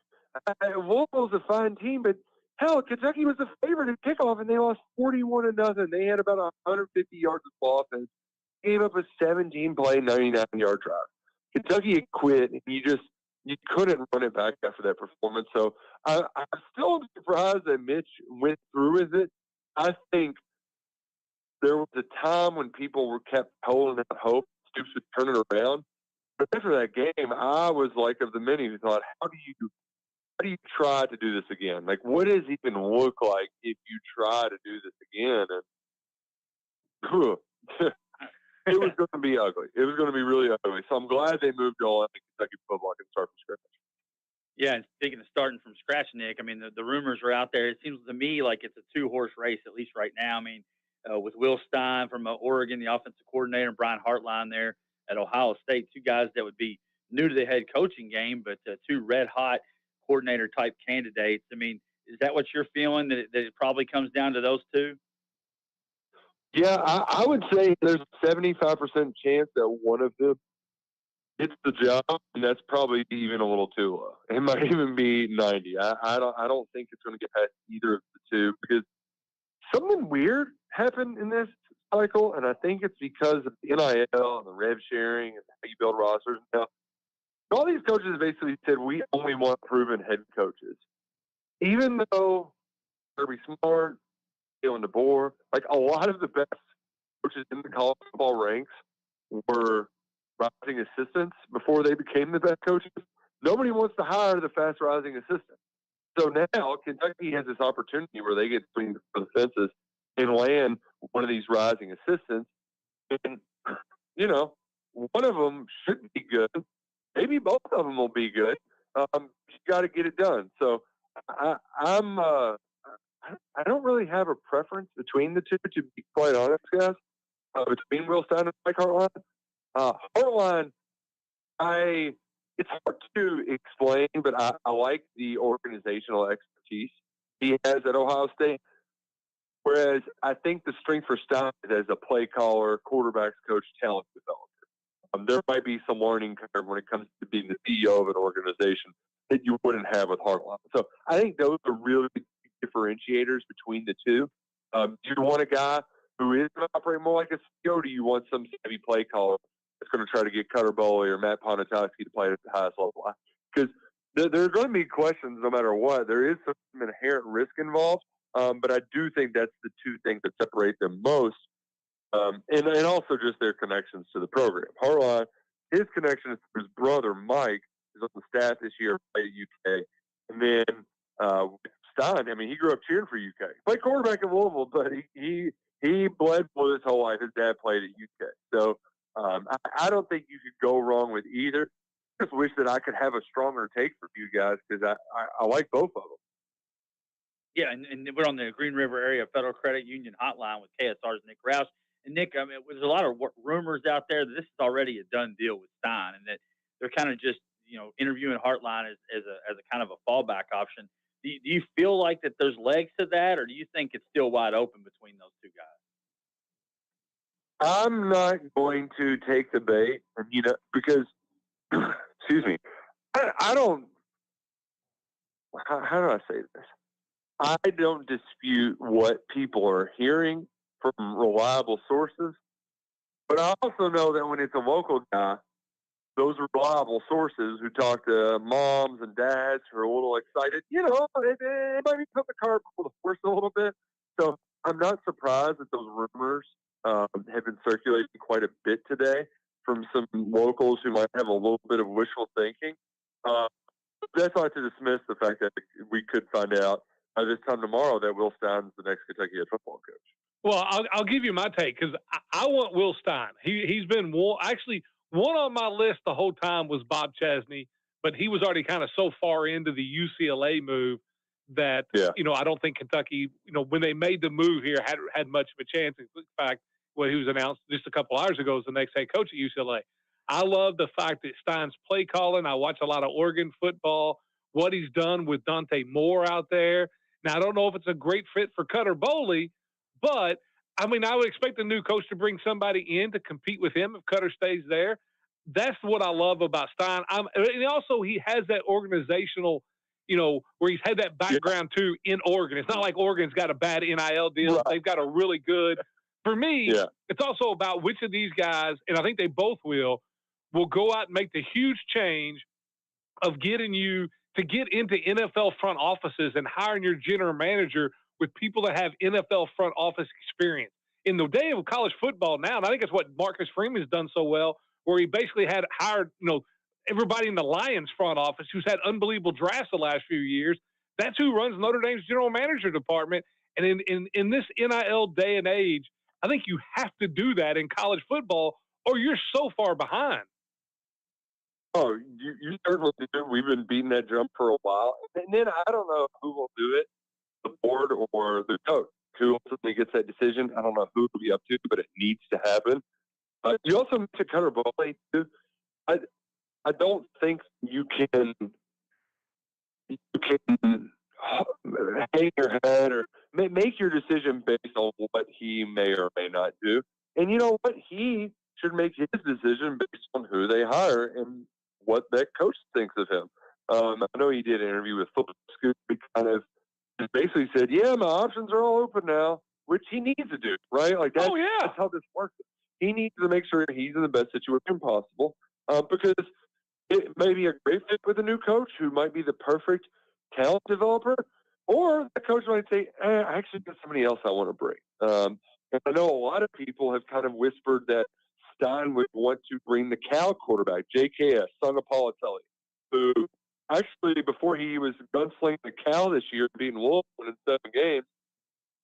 Louisville's a fine team, but hell, Kentucky was the favorite in kickoff, and they lost 41-0. They had about 150 yards of offense, gave up a 17-play, 99-yard drive. Kentucky had quit, and you couldn't run it back after that performance. So I'm still surprised that Mitch went through with it. I think there was a time when people were kept holding out hope Stoops would turn it around. But after that game, I was like of the many who thought, how do you try to do this again? Like, what does it even look like if you try to do this again? And it was going to be ugly. It was going to be really ugly. So I'm glad they moved on and Kentucky football can start from scratch. Yeah, and speaking of starting from scratch, Nick, I mean, the rumors are out there. It seems to me like it's a two-horse race, at least right now. I mean, with Will Stein from Oregon, the offensive coordinator, and Brian Hartline there at Ohio State, two guys that would be new to the head coaching game, but two red-hot coordinator-type candidates. I mean, is that what you're feeling, that it probably comes down to those two? Yeah, I would say there's a 75% chance that one of them gets the job, and that's probably even a little too low. It might even be 90. I don't think it's going to get past either of the two because something weird happened in this cycle, and I think it's because of the NIL and the rev sharing and how you build rosters. Now, all these coaches basically said we only want proven head coaches, even though Kirby Smart, Jalen DeBoer, like a lot of the best coaches in the college football ranks were rising assistants before they became the best coaches. Nobody wants to hire the fast rising assistant. So now Kentucky has this opportunity where they get swing for the fences and land one of these rising assistants. And, you know, one of them should be good. Maybe both of them will be good. You got to get it done. So I don't really have a preference between the two, to be quite honest, guys. Between Will Stein and Mike Hartline. Hartline, it's hard to explain, but I like the organizational expertise he has at Ohio State. Whereas I think the strength for Stein is as a play caller, quarterbacks coach, talent developer. There might be some learning curve when it comes to being the CEO of an organization that you wouldn't have with Hartline. So I think those are really big differentiators between the two. Do you want a guy who is going to operate more like a CEO, or do you want some savvy play caller that's going to try to get Cutter Bowley or Matt Ponatowski to play at the highest level? Because there are going to be questions no matter what. There is some inherent risk involved, but I do think that's the two things that separate them most, and also just their connections to the program. Hartline, his connection to his brother Mike is on the staff this year, played at UK, and then Stein, I mean, he grew up cheering for UK. Played quarterback at Louisville, but he bled for his whole life. His dad played at UK. So I don't think you could go wrong with either. I just wish that I could have a stronger take for you guys because I like both of them. Yeah, and we're on the Green River Area Federal Credit Union hotline with KSR's Nick Roush. And Nick, I mean, there's a lot of rumors out there that this is already a done deal with Stein, and that they're kind of just interviewing Hartline as a kind of a fallback option. Do you feel like that there's legs to that, or do you think it's still wide open between those two guys? I'm not going to take the bait, because, excuse me, I don't. How do I say this? I don't dispute what people are hearing from reliable sources, but I also know that when it's a local guy, those reliable sources who talk to moms and dads who are a little excited, it might be put the cart before the horse a little bit. So I'm not surprised that those rumors have been circulating quite a bit today from some locals who might have a little bit of wishful thinking. That's not to dismiss the fact that we could find out by this time tomorrow that Will Stein's the next Kentucky head football coach. Well, I'll give you my take because I want Will Stein. He's been one on my list the whole time was Bob Chesney, but he was already kind of so far into the UCLA move that I don't think Kentucky, when they made the move here, had much of a chance. In fact, what he was announced just a couple hours ago as the next head coach at UCLA. I love the fact that Stein's play calling. I watch a lot of Oregon football. What he's done with Dante Moore out there. Now I don't know if it's a great fit for Cutter Boley. But, I mean, I would expect the new coach to bring somebody in to compete with him if Cutter stays there. That's what I love about Stein. And also he has that organizational, where he's had that background, too, in Oregon. It's not like Oregon's got a bad NIL deal. Right. They've got a really good – for me, it's also about which of these guys, and I think they both will go out and make the huge change of getting you to get into NFL front offices and hiring your general manager with people that have NFL front office experience. In the day of college football now, and I think it's what Marcus Freeman has done so well, where he basically had hired, everybody in the Lions front office who's had unbelievable drafts the last few years. That's who runs Notre Dame's general manager department. And in this NIL day and age, I think you have to do that in college football or you're so far behind. Oh, you certainly do. We've been beating that drum for a while. And then I don't know who will do it, the board or the coach. Who ultimately gets that decision, I don't know who it'll be up to, but it needs to happen. You also mentioned Cutter Boley, too. I don't think you can hang your head or make your decision based on what he may or may not do. And you know what? He should make his decision based on who they hire and what that coach thinks of him. I know he did an interview with Football Scoop. He kind of basically said, yeah, my options are all open now, which he needs to do, right? Like that's how this works. He needs to make sure he's in the best situation possible because it may be a great fit with a new coach who might be the perfect talent developer, or the coach might say, I actually got somebody else I want to bring. And I know a lot of people have kind of whispered that Stein would want to bring the Cal quarterback, JKS, Sungapalatelli, who actually, before he was gunslinging the Cal this year, beating Louisville in 7 games,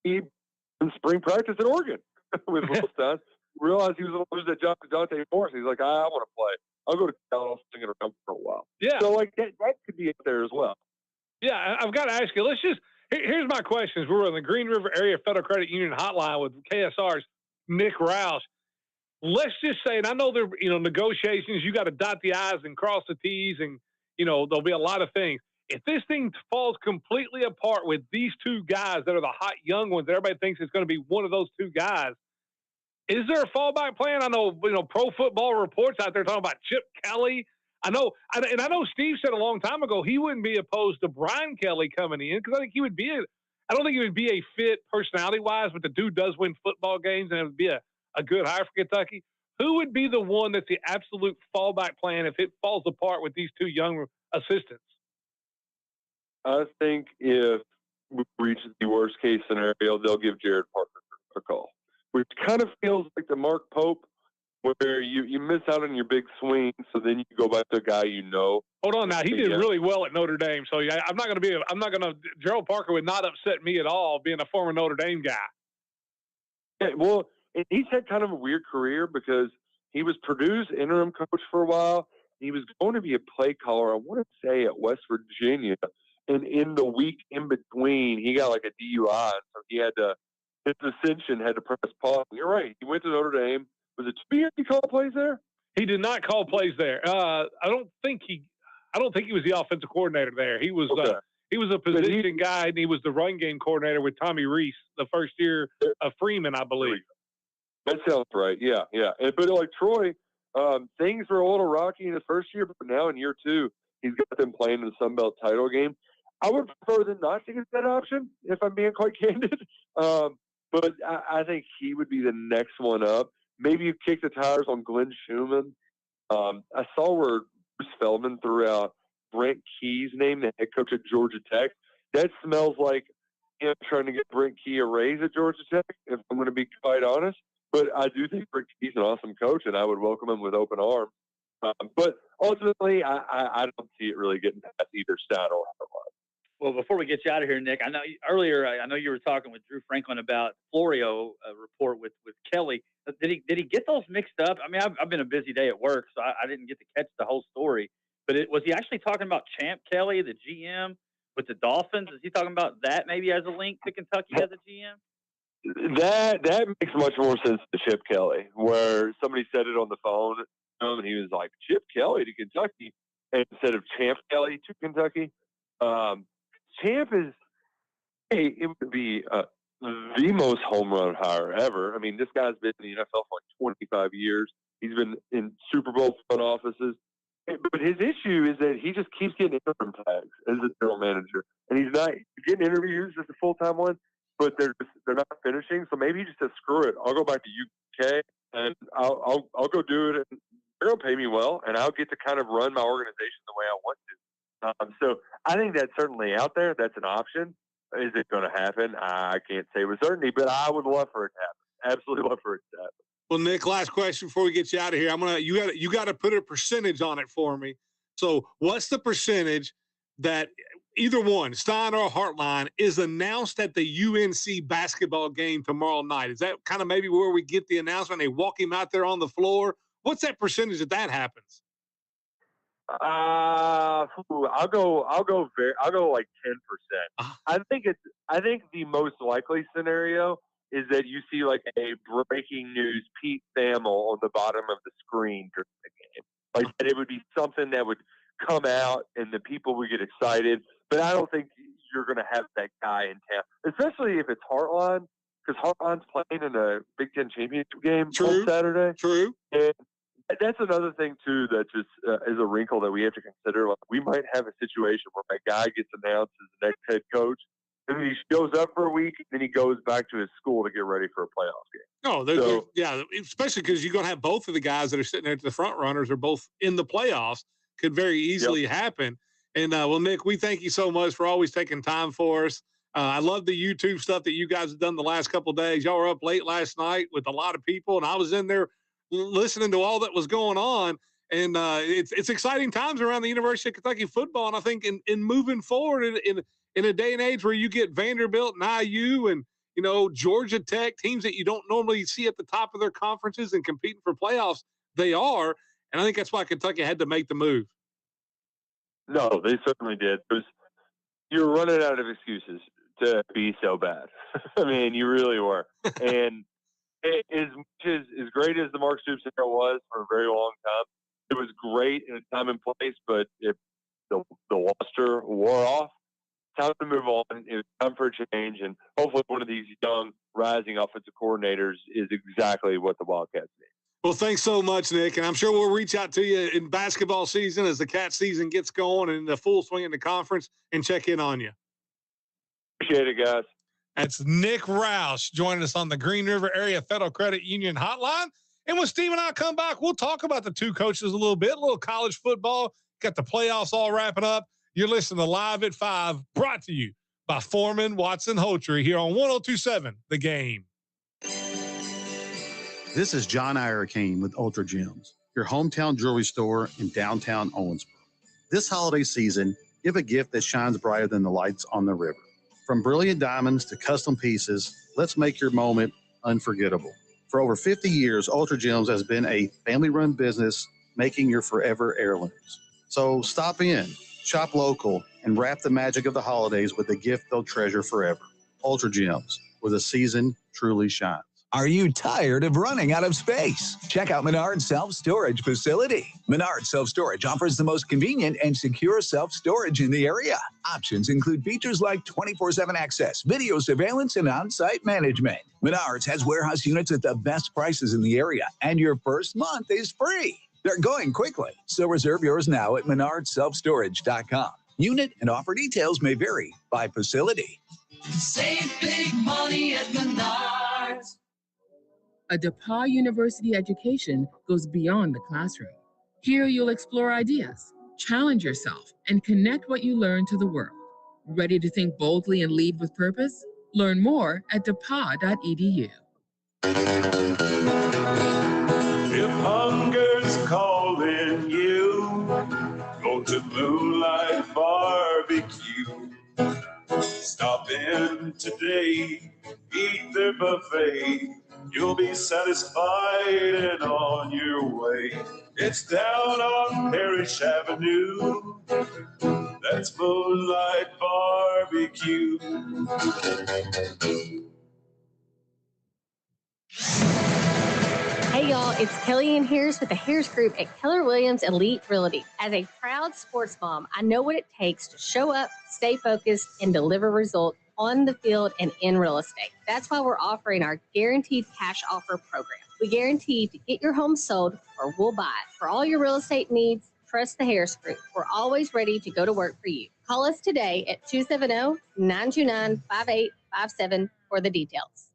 he in spring practice at Oregon with Will Stein. Realized he was going to lose that job to Dante Morris. He's like, I want to play. I'll go to Cal and I'll sing it around for a while. Yeah. So, like, that could be up there as well. Yeah, I've got to ask you, here's my questions. We're on the Green River Area Federal Credit Union hotline with KSR's Nick Rouse. Let's just say, and I know there, negotiations, you got to dot the I's and cross the T's and, there'll be a lot of things. If this thing falls completely apart with these two guys that are the hot young ones that everybody thinks is going to be one of those two guys, is there a fallback plan? I know, Pro Football Reports out there talking about Chip Kelly. I know Steve said a long time ago he wouldn't be opposed to Brian Kelly coming in because I think he would be I don't think he would be a fit personality-wise, but the dude does win football games and it would be a good hire for Kentucky. Who would be the one that's the absolute fallback plan if it falls apart with these two young assistants? I think if we reach the worst-case scenario, they'll give Jared Parker a call, which kind of feels like the Mark Pope, where you miss out on your big swing, so then you go back to a guy you know. Hold on now, he did really well at Notre Dame, so Gerald Parker would not upset me at all being a former Notre Dame guy. Yeah, well, he's had kind of a weird career because he was Purdue's interim coach for a while. He was going to be a play caller, I want to say, at West Virginia. And in the week in between, he got like a DUI, so his ascension had to press pause. You're right. He went to Notre Dame. Was it 2 years he called plays there? He did not call plays there. I don't think he was the offensive coordinator there. He was he was a position guy, and he was the run game coordinator with Tommy Reese the first year of Freeman, I believe. That sounds right. Yeah. But like Troy, things were a little rocky in his first year, but now in year 2, he's got them playing in the Sun Belt title game. I would prefer them not to get that option, if I'm being quite candid. But I think he would be the next one up. Maybe you kick the tires on Glenn Schumann. I saw where Bruce Feldman threw out Brent Key's name, the head coach at Georgia Tech. That smells like him trying to get Brent Key a raise at Georgia Tech, if I'm going to be quite honest. But I do think Brent Key's an awesome coach, and I would welcome him with open arms. But ultimately, I don't see it really getting past either Stein or Harbaugh. Well, before we get you out of here, Nick, I know earlier you were talking with Drew Franklin about Florio report with Kelly. Did he get those mixed up? I mean, I've been a busy day at work, so I didn't get to catch the whole story. But was he actually talking about Champ Kelly, the GM with the Dolphins? Is he talking about that maybe as a link to Kentucky as a GM? That makes much more sense to Chip Kelly, where somebody said it on the phone, and he was like, Chip Kelly to Kentucky instead of Champ Kelly to Kentucky. Champ is, hey, it would be the most home run hire ever. I mean, this guy's been in the NFL for like 25 years. He's been in Super Bowl front offices. But his issue is that he just keeps getting interim tags as a general manager. And he's not getting interviews as a full-time one, but they're not finishing. So maybe he just says, screw it. I'll go back to UK and I'll go do it. And they're going to pay me well, and I'll get to kind of run my organization the way I want to. So I think that's certainly out there. That's an option. Is it going to happen? I can't say with certainty, but I would love for it to happen. Absolutely love for it to happen. Well, Nick, last question before we get you out of here. You got to put a percentage on it for me. So what's the percentage that either one, Stein or Hartline, is announced at the UNC basketball game tomorrow night? Is that kind of maybe where we get the announcement? They walk him out there on the floor. What's that percentage that happens? I'll go like 10%. I think the most likely scenario is that you see like a breaking news Pete Thamel on the bottom of the screen during the game. Like that it would be something that would come out and the people would get excited. But I don't think you're going to have that guy in town, especially if it's Heartline, because Heartline's playing in a Big Ten championship game on Saturday. True. And that's another thing, too, that just is a wrinkle that we have to consider. Like, we might have a situation where that guy gets announced as the next head coach, and then he shows up for a week, and then he goes back to his school to get ready for a playoff game. Oh, yeah, especially because you're going to have both of the guys that are sitting there at the front runners are both in the playoffs. Could very easily happen. And, well, Nick, we thank you so much for always taking time for us. I love the YouTube stuff that you guys have done the last couple of days. Y'all were up late last night with a lot of people, and I was in there listening to all that was going on. And it's exciting times around the University of Kentucky football. And I think in moving forward in a day and age where you get Vanderbilt and IU and, Georgia Tech, teams that you don't normally see at the top of their conferences and competing for playoffs, they are. And I think that's why Kentucky had to make the move. No, they certainly did. You're running out of excuses to be so bad. I mean, you really were. And as great as the Mark Stoops era was for a very long time, it was great in a time and place, but if the luster wore off, time to move on. It's time for a change, and hopefully one of these young rising offensive coordinators is exactly what the Wildcats need. Well, thanks so much, Nick, and I'm sure we'll reach out to you in basketball season as the Cat season gets going and the full swing in the conference and check in on you. Appreciate it, guys. That's Nick Roush joining us on the Green River Area Federal Credit Union Hotline. And when Steve and I come back, we'll talk about the two coaches a little bit, a little college football, got the playoffs all wrapping up. You're listening to Live at 5, brought to you by Foreman Watson Holtry here on 102.7 The Game. This is John Irakane with Ultra Gems, your hometown jewelry store in downtown Owensboro. This holiday season, give a gift that shines brighter than the lights on the river. From brilliant diamonds to custom pieces, let's make your moment unforgettable. For over 50 years, Ultra Gems has been a family-run business making your forever heirlooms. So stop in, shop local, and wrap the magic of the holidays with a gift they'll treasure forever. Ultra Gems, where the season truly shines. Are you tired of running out of space? Check out Menard's Self-Storage Facility. Menard Self-Storage offers the most convenient and secure self-storage in the area. Options include features like 24/7 access, video surveillance, and on-site management. Menard's has warehouse units at the best prices in the area, and your first month is free. They're going quickly, so reserve yours now at menardselfstorage.com. Unit and offer details may vary by facility. Save big money at Menards. A DePauw University education goes beyond the classroom. Here you'll explore ideas, challenge yourself, and connect what you learn to the world. Ready to think boldly and lead with purpose? Learn more at depaw.edu. If hunger's calling you, go to Moonlight Barbecue. buffet. You'll be satisfied and on your way. It's down on Parish Avenue. That's Moonlight Barbecue. Hey y'all, it's Kellyanne Harris with the Harris Group at Keller Williams Elite Realty. As a proud sports mom, I know what it takes to show up, stay focused, and deliver results on the field and in real estate. That's why we're offering our Guaranteed Cash Offer program. We guarantee to get your home sold or we'll buy it. For all your real estate needs, trust the Harris Group. We're always ready to go to work for you. Call us today at 270-929-5857 for the details.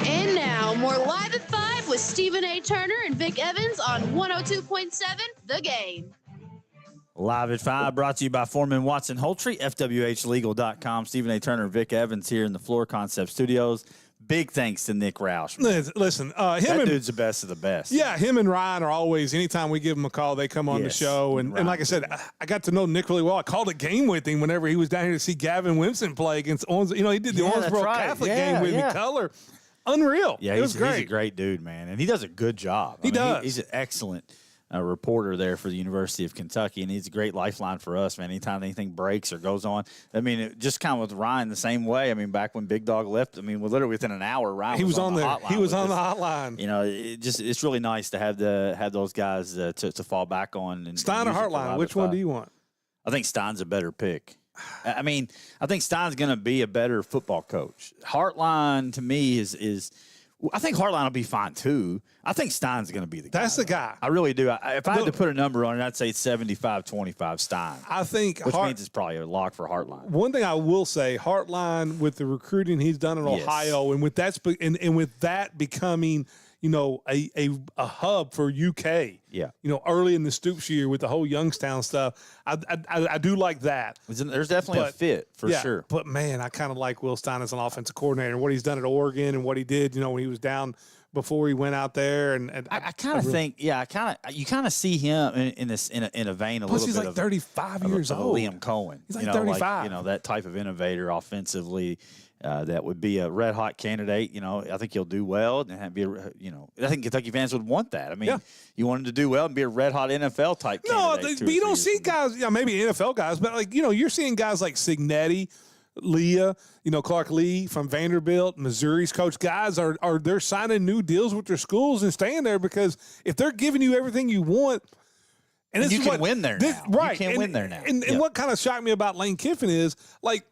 And now, more Live at 5 with Stephen A. Turner and Vic Evans on 102.7 The Game. Live at 5 brought to you by Foreman Watson Holtry, FWHlegal.com. Stephen A. Turner, Vic Evans here in the Floor Concept Studios. Big thanks to Nick Roush. Listen, that dude's the best of the best. Yeah, him and Ryan are always, anytime we give them a call, they come on the show. And like I said, I got to know Nick really well. I called a game with him whenever he was down here to see Gavin Winston play against Owens. He did the Owensboro Catholic game with me, Color. Unreal. Yeah, it was great. He's a great dude, man. And he does a good job. He does. He's an excellent reporter there for the University of Kentucky, and he's a great lifeline for us, man. Anytime anything breaks or goes on. I mean, it just kind of with Ryan the same way. I mean, back when Big Dog left, I mean, literally within an hour, Ryan was on the hotline. He was on the hotline. You know, it's really nice to have those guys to fall back on. And Stein or Hartline, which one do you want? I think Stein's a better pick. I mean, I think Stein's going to be a better football coach. Hartline, to me, is I think Hartline will be fine, too. I think Stein's going to be the guy. That's the guy. I really do. If I had to put a number on it, I'd say 75-25 Stein. I think which means it's probably a lock for Hartline. One thing I will say, Hartline, with the recruiting he's done in Ohio, and with that becoming, you know, a hub for UK. Yeah. You know, early in the Stoops year with the whole Youngstown stuff, I do like that. There's definitely a fit for sure. But man, I kind of like Will Stein as an offensive coordinator and what he's done at Oregon and what he did. You know, when he was down before he went out there, and I kind of think, you kind of see him in a vein a plus little he's bit. Like 35 years old. Liam Cohen. He's like 35. That type of innovator offensively. That would be a red hot candidate. You know, I think he'll do well and I think Kentucky fans would want that. I mean, you want him to do well and be a red hot NFL type candidate. No, but you don't see guys, maybe NFL guys, but like, you know, you're seeing guys like Signetti, Leah, Clark Lee from Vanderbilt, Missouri's coach. Guys they're signing new deals with their schools and staying there because if they're giving you everything you want, and you can win there now. Right. You can win there now. And what kind of shocked me about Lane Kiffin is, like,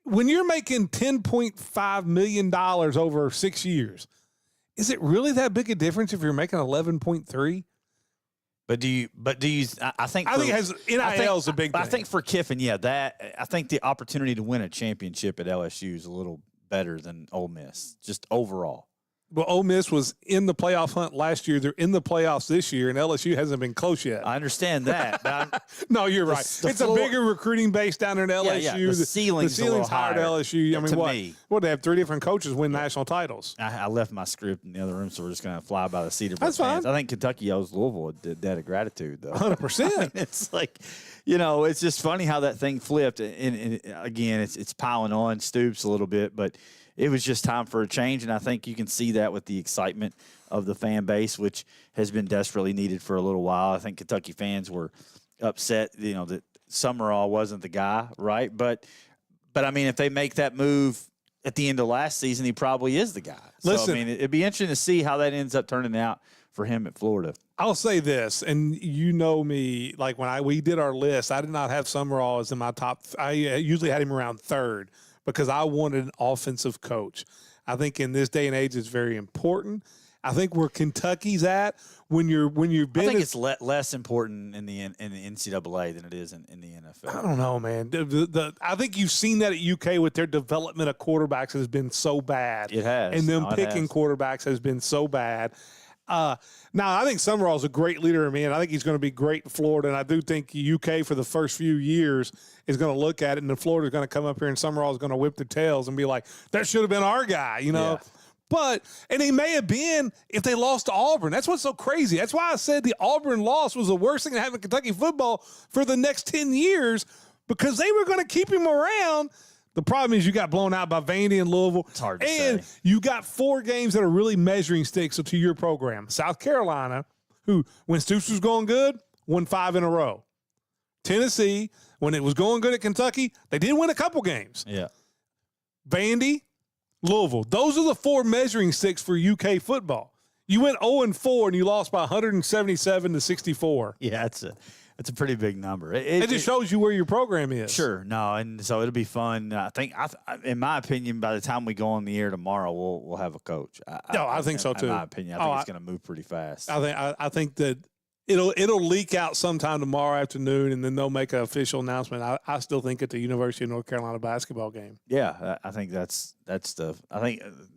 when you're making $10.5 million over 6 years, is it really that big a difference if you're making 11.3? But do you? I think it has NIL is a big thing. I think for Kiffin, I think the opportunity to win a championship at LSU is a little better than Ole Miss, just overall. Well, Ole Miss was in the playoff hunt last year. They're in the playoffs this year, and LSU hasn't been close yet. I understand that. But no, you're right. It's a bigger recruiting base down there in LSU. Yeah. The ceiling's higher at LSU. I mean, what? They have 3 different coaches win national titles. I left my script in the other room, so we're just going to fly by the seat of our That's fine. fans. I think Kentucky owes Louisville a debt of gratitude, though. 100%. It's like, it's just funny how that thing flipped. And again, it's piling on Stoops a little bit, but it was just time for a change, and I think you can see that with the excitement of the fan base, which has been desperately needed for a little while. I think Kentucky fans were upset, that Summerall wasn't the guy, right? But I mean, if they make that move at the end of last season, he probably is the guy. Listen, I mean, it'd be interesting to see how that ends up turning out for him at Florida. I'll say this, and you know me, like when we did our list, I did not have Summerall as in my top. I usually had him around third, because I wanted an offensive coach. I think in this day and age, it's very important. I think where Kentucky's at, when you've been, I think it's less important in the NCAA than it is in the NFL. I don't know, man. I think you've seen that at UK with their development of quarterbacks has been so bad. It has, and them picking quarterbacks has been so bad. Now, I think Summerall's a great leader, man. I think he's going to be great in Florida, and I do think UK for the first few years is going to look at it, and then Florida's going to come up here, and Summerall's going to whip their tails and be like, that should have been our guy, Yeah. But, and he may have been if they lost to Auburn. That's what's so crazy. That's why I said the Auburn loss was the worst thing to happen in Kentucky football for the next 10 years, because they were going to keep him around The problem is you got blown out by Vandy and Louisville. It's hard to and say. You got 4 games that are really measuring sticks to your program. South Carolina, who, when Stoops was going good, won 5 in a row. Tennessee, when it was going good at Kentucky, they did win a couple games. Yeah. Vandy, Louisville. Those are the 4 measuring sticks for UK football. You went 0-4 and you lost by 177-64. Yeah, it's a pretty big number. It just shows you where your program is. Sure, no, and so it'll be fun. I think, in my opinion, by the time we go on the air tomorrow, we'll have a coach. I think so too. In my opinion, I think it's going to move pretty fast. I think that it'll leak out sometime tomorrow afternoon, and then they'll make an official announcement. I still think at the University of North Carolina basketball game. Yeah, I think to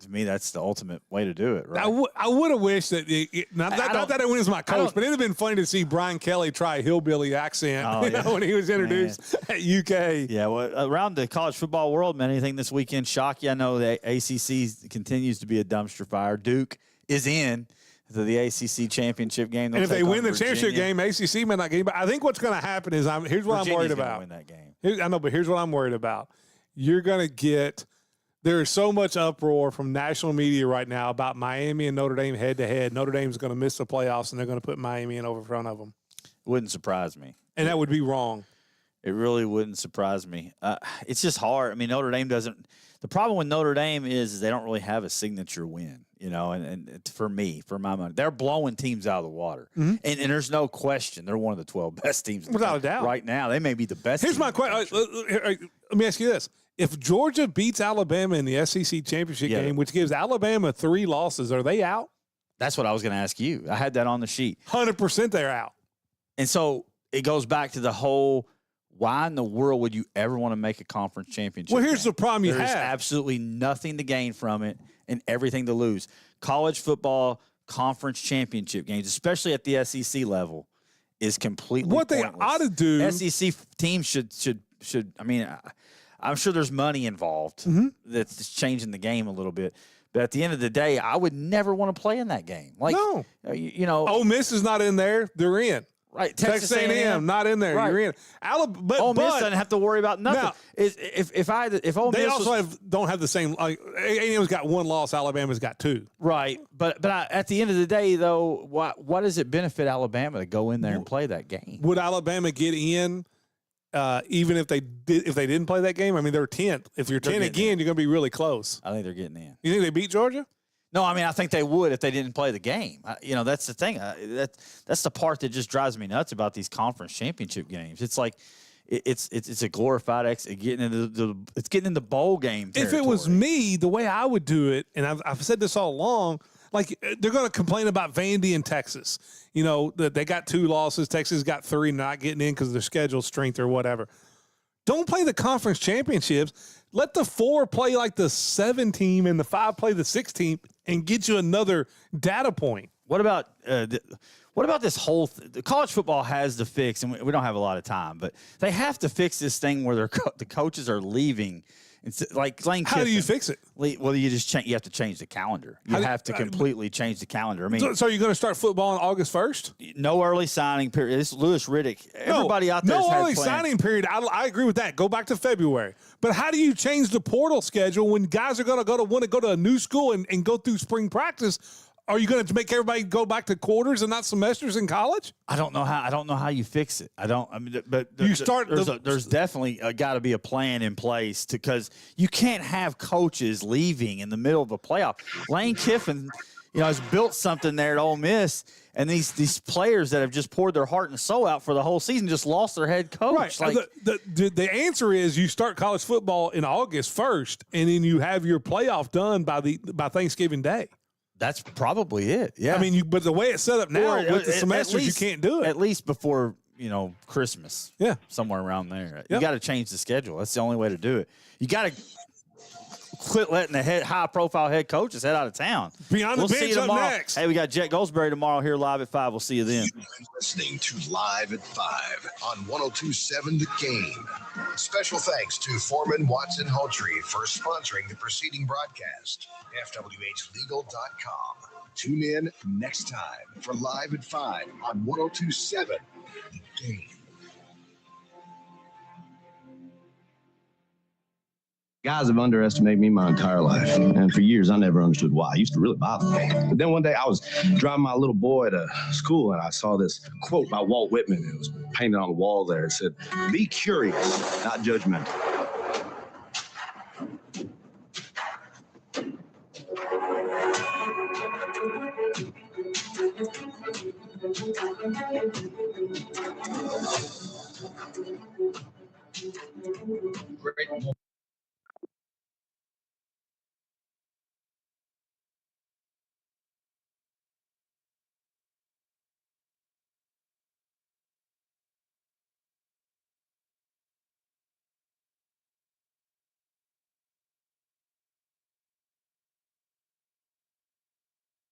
me that's the ultimate way to do it. Right? I would have wished that not that it wins my coach, but it'd have been funny to see Brian Kelly try a hillbilly accent when he was introduced at UK. Yeah, well, around the college football world, man, anything this weekend shock you? I know the ACC continues to be a dumpster fire. Duke is in to the ACC championship game. And if they win the championship game, ACC may not get. But I think what's going to happen is here's what I'm worried about. Win that game. But here's what I'm worried about. You're going to get. There is so much uproar from national media right now about Miami and Notre Dame head to head. Notre Dame's going to miss the playoffs, and they're going to put Miami in over front of them. It wouldn't surprise me. And that would be wrong. It really wouldn't surprise me. It's just hard. I mean, Notre Dame doesn't. The problem with Notre Dame is they don't really have a signature win, and for my money, they're blowing teams out of the water. Mm-hmm. And there's no question they're one of the 12 best teams. Without a doubt. Right now, they may be the best. Here's my question. Let me ask you this. If Georgia beats Alabama in the SEC championship game, which gives Alabama 3 losses, are they out? That's what I was going to ask you. I had that on the sheet. 100% they're out. And so it goes back to the whole, why in the world would you ever want to make a conference championship? Well, here's the problem you have. There's absolutely nothing to gain from it and everything to lose. College football conference championship games, especially at the SEC level, is completely what pointless. They ought to do. SEC teams should. I mean, I'm sure there's money involved that's changing the game a little bit. But at the end of the day, I would never want to play in that game. Like, no. Ole Miss is not in there. They're in. Right, Texas A&M not in there. Right. You're in. Ole Miss doesn't have to worry about nothing. Now, if Ole Miss don't have the same. Like A&M's got 1 loss. Alabama's got 2. Right, but at the end of the day, though, what does it benefit Alabama to go in there and play that game? Would Alabama get in? Even if they didn't play that game, I mean they're 10th. If you're 10 again, you're going to be really close. I think they're getting in. You think they beat Georgia? No, I mean I think they would if they didn't play the game. That's the thing. That's the part that just drives me nuts about these conference championship games. It's like it's a glorified getting into bowl game territory. If it was me, the way I would do it, and I've said this all along. Like, they're going to complain about Vandy and Texas. That they got 2 losses. Texas got 3, not getting in because of their schedule strength or whatever. Don't play the conference championships. Let the 4 play like the 7 team and the 5 play the 6 team and get you another data point. What about this whole college football has to fix, and we don't have a lot of time, but they have to fix this thing where the coaches are leaving. It's like Lane Kiffin. How do you fix it? Well, you just you have to change the calendar. You have to completely change the calendar. I mean, so you're going to start football on August 1st? No early signing period. It's Lewis Riddick. Everybody out there. No early signing period. I agree with that. Go back to February. But how do you change the portal schedule when guys are going to want to go to a new school and go through spring practice? Are you going to make everybody go back to quarters and not semesters in college? I don't know how you fix it. But there's definitely got to be a plan in place because you can't have coaches leaving in the middle of a playoff. Lane Kiffin, has built something there at Ole Miss, and these players that have just poured their heart and soul out for the whole season just lost their head coach. Right. The answer is you start college football in August 1st, and then you have your playoff done by Thanksgiving Day. That's probably it. Yeah. I mean, but the way it's set up now with the semesters, you can't do it. At least before, Christmas. Yeah. Somewhere around there. Yep. You got to change the schedule. That's the only way to do it. You got to quit letting the high-profile head coaches head out of town. Beyond the bench up next. Hey, we got Jet Goldsberry tomorrow here live at 5. We'll see you then. You've been listening to Live at 5 on 102.7 The Game. Special thanks to Foreman Watson Hultree for sponsoring the preceding broadcast. FWHlegal.com. Tune in next time for Live at 5 on 102.7 The Game. Guys have underestimated me my entire life, and for years I never understood why. It used to really bother me. But then one day I was driving my little boy to school, and I saw this quote by Walt Whitman. It was painted on the wall there. It said, "Be curious, not judgmental."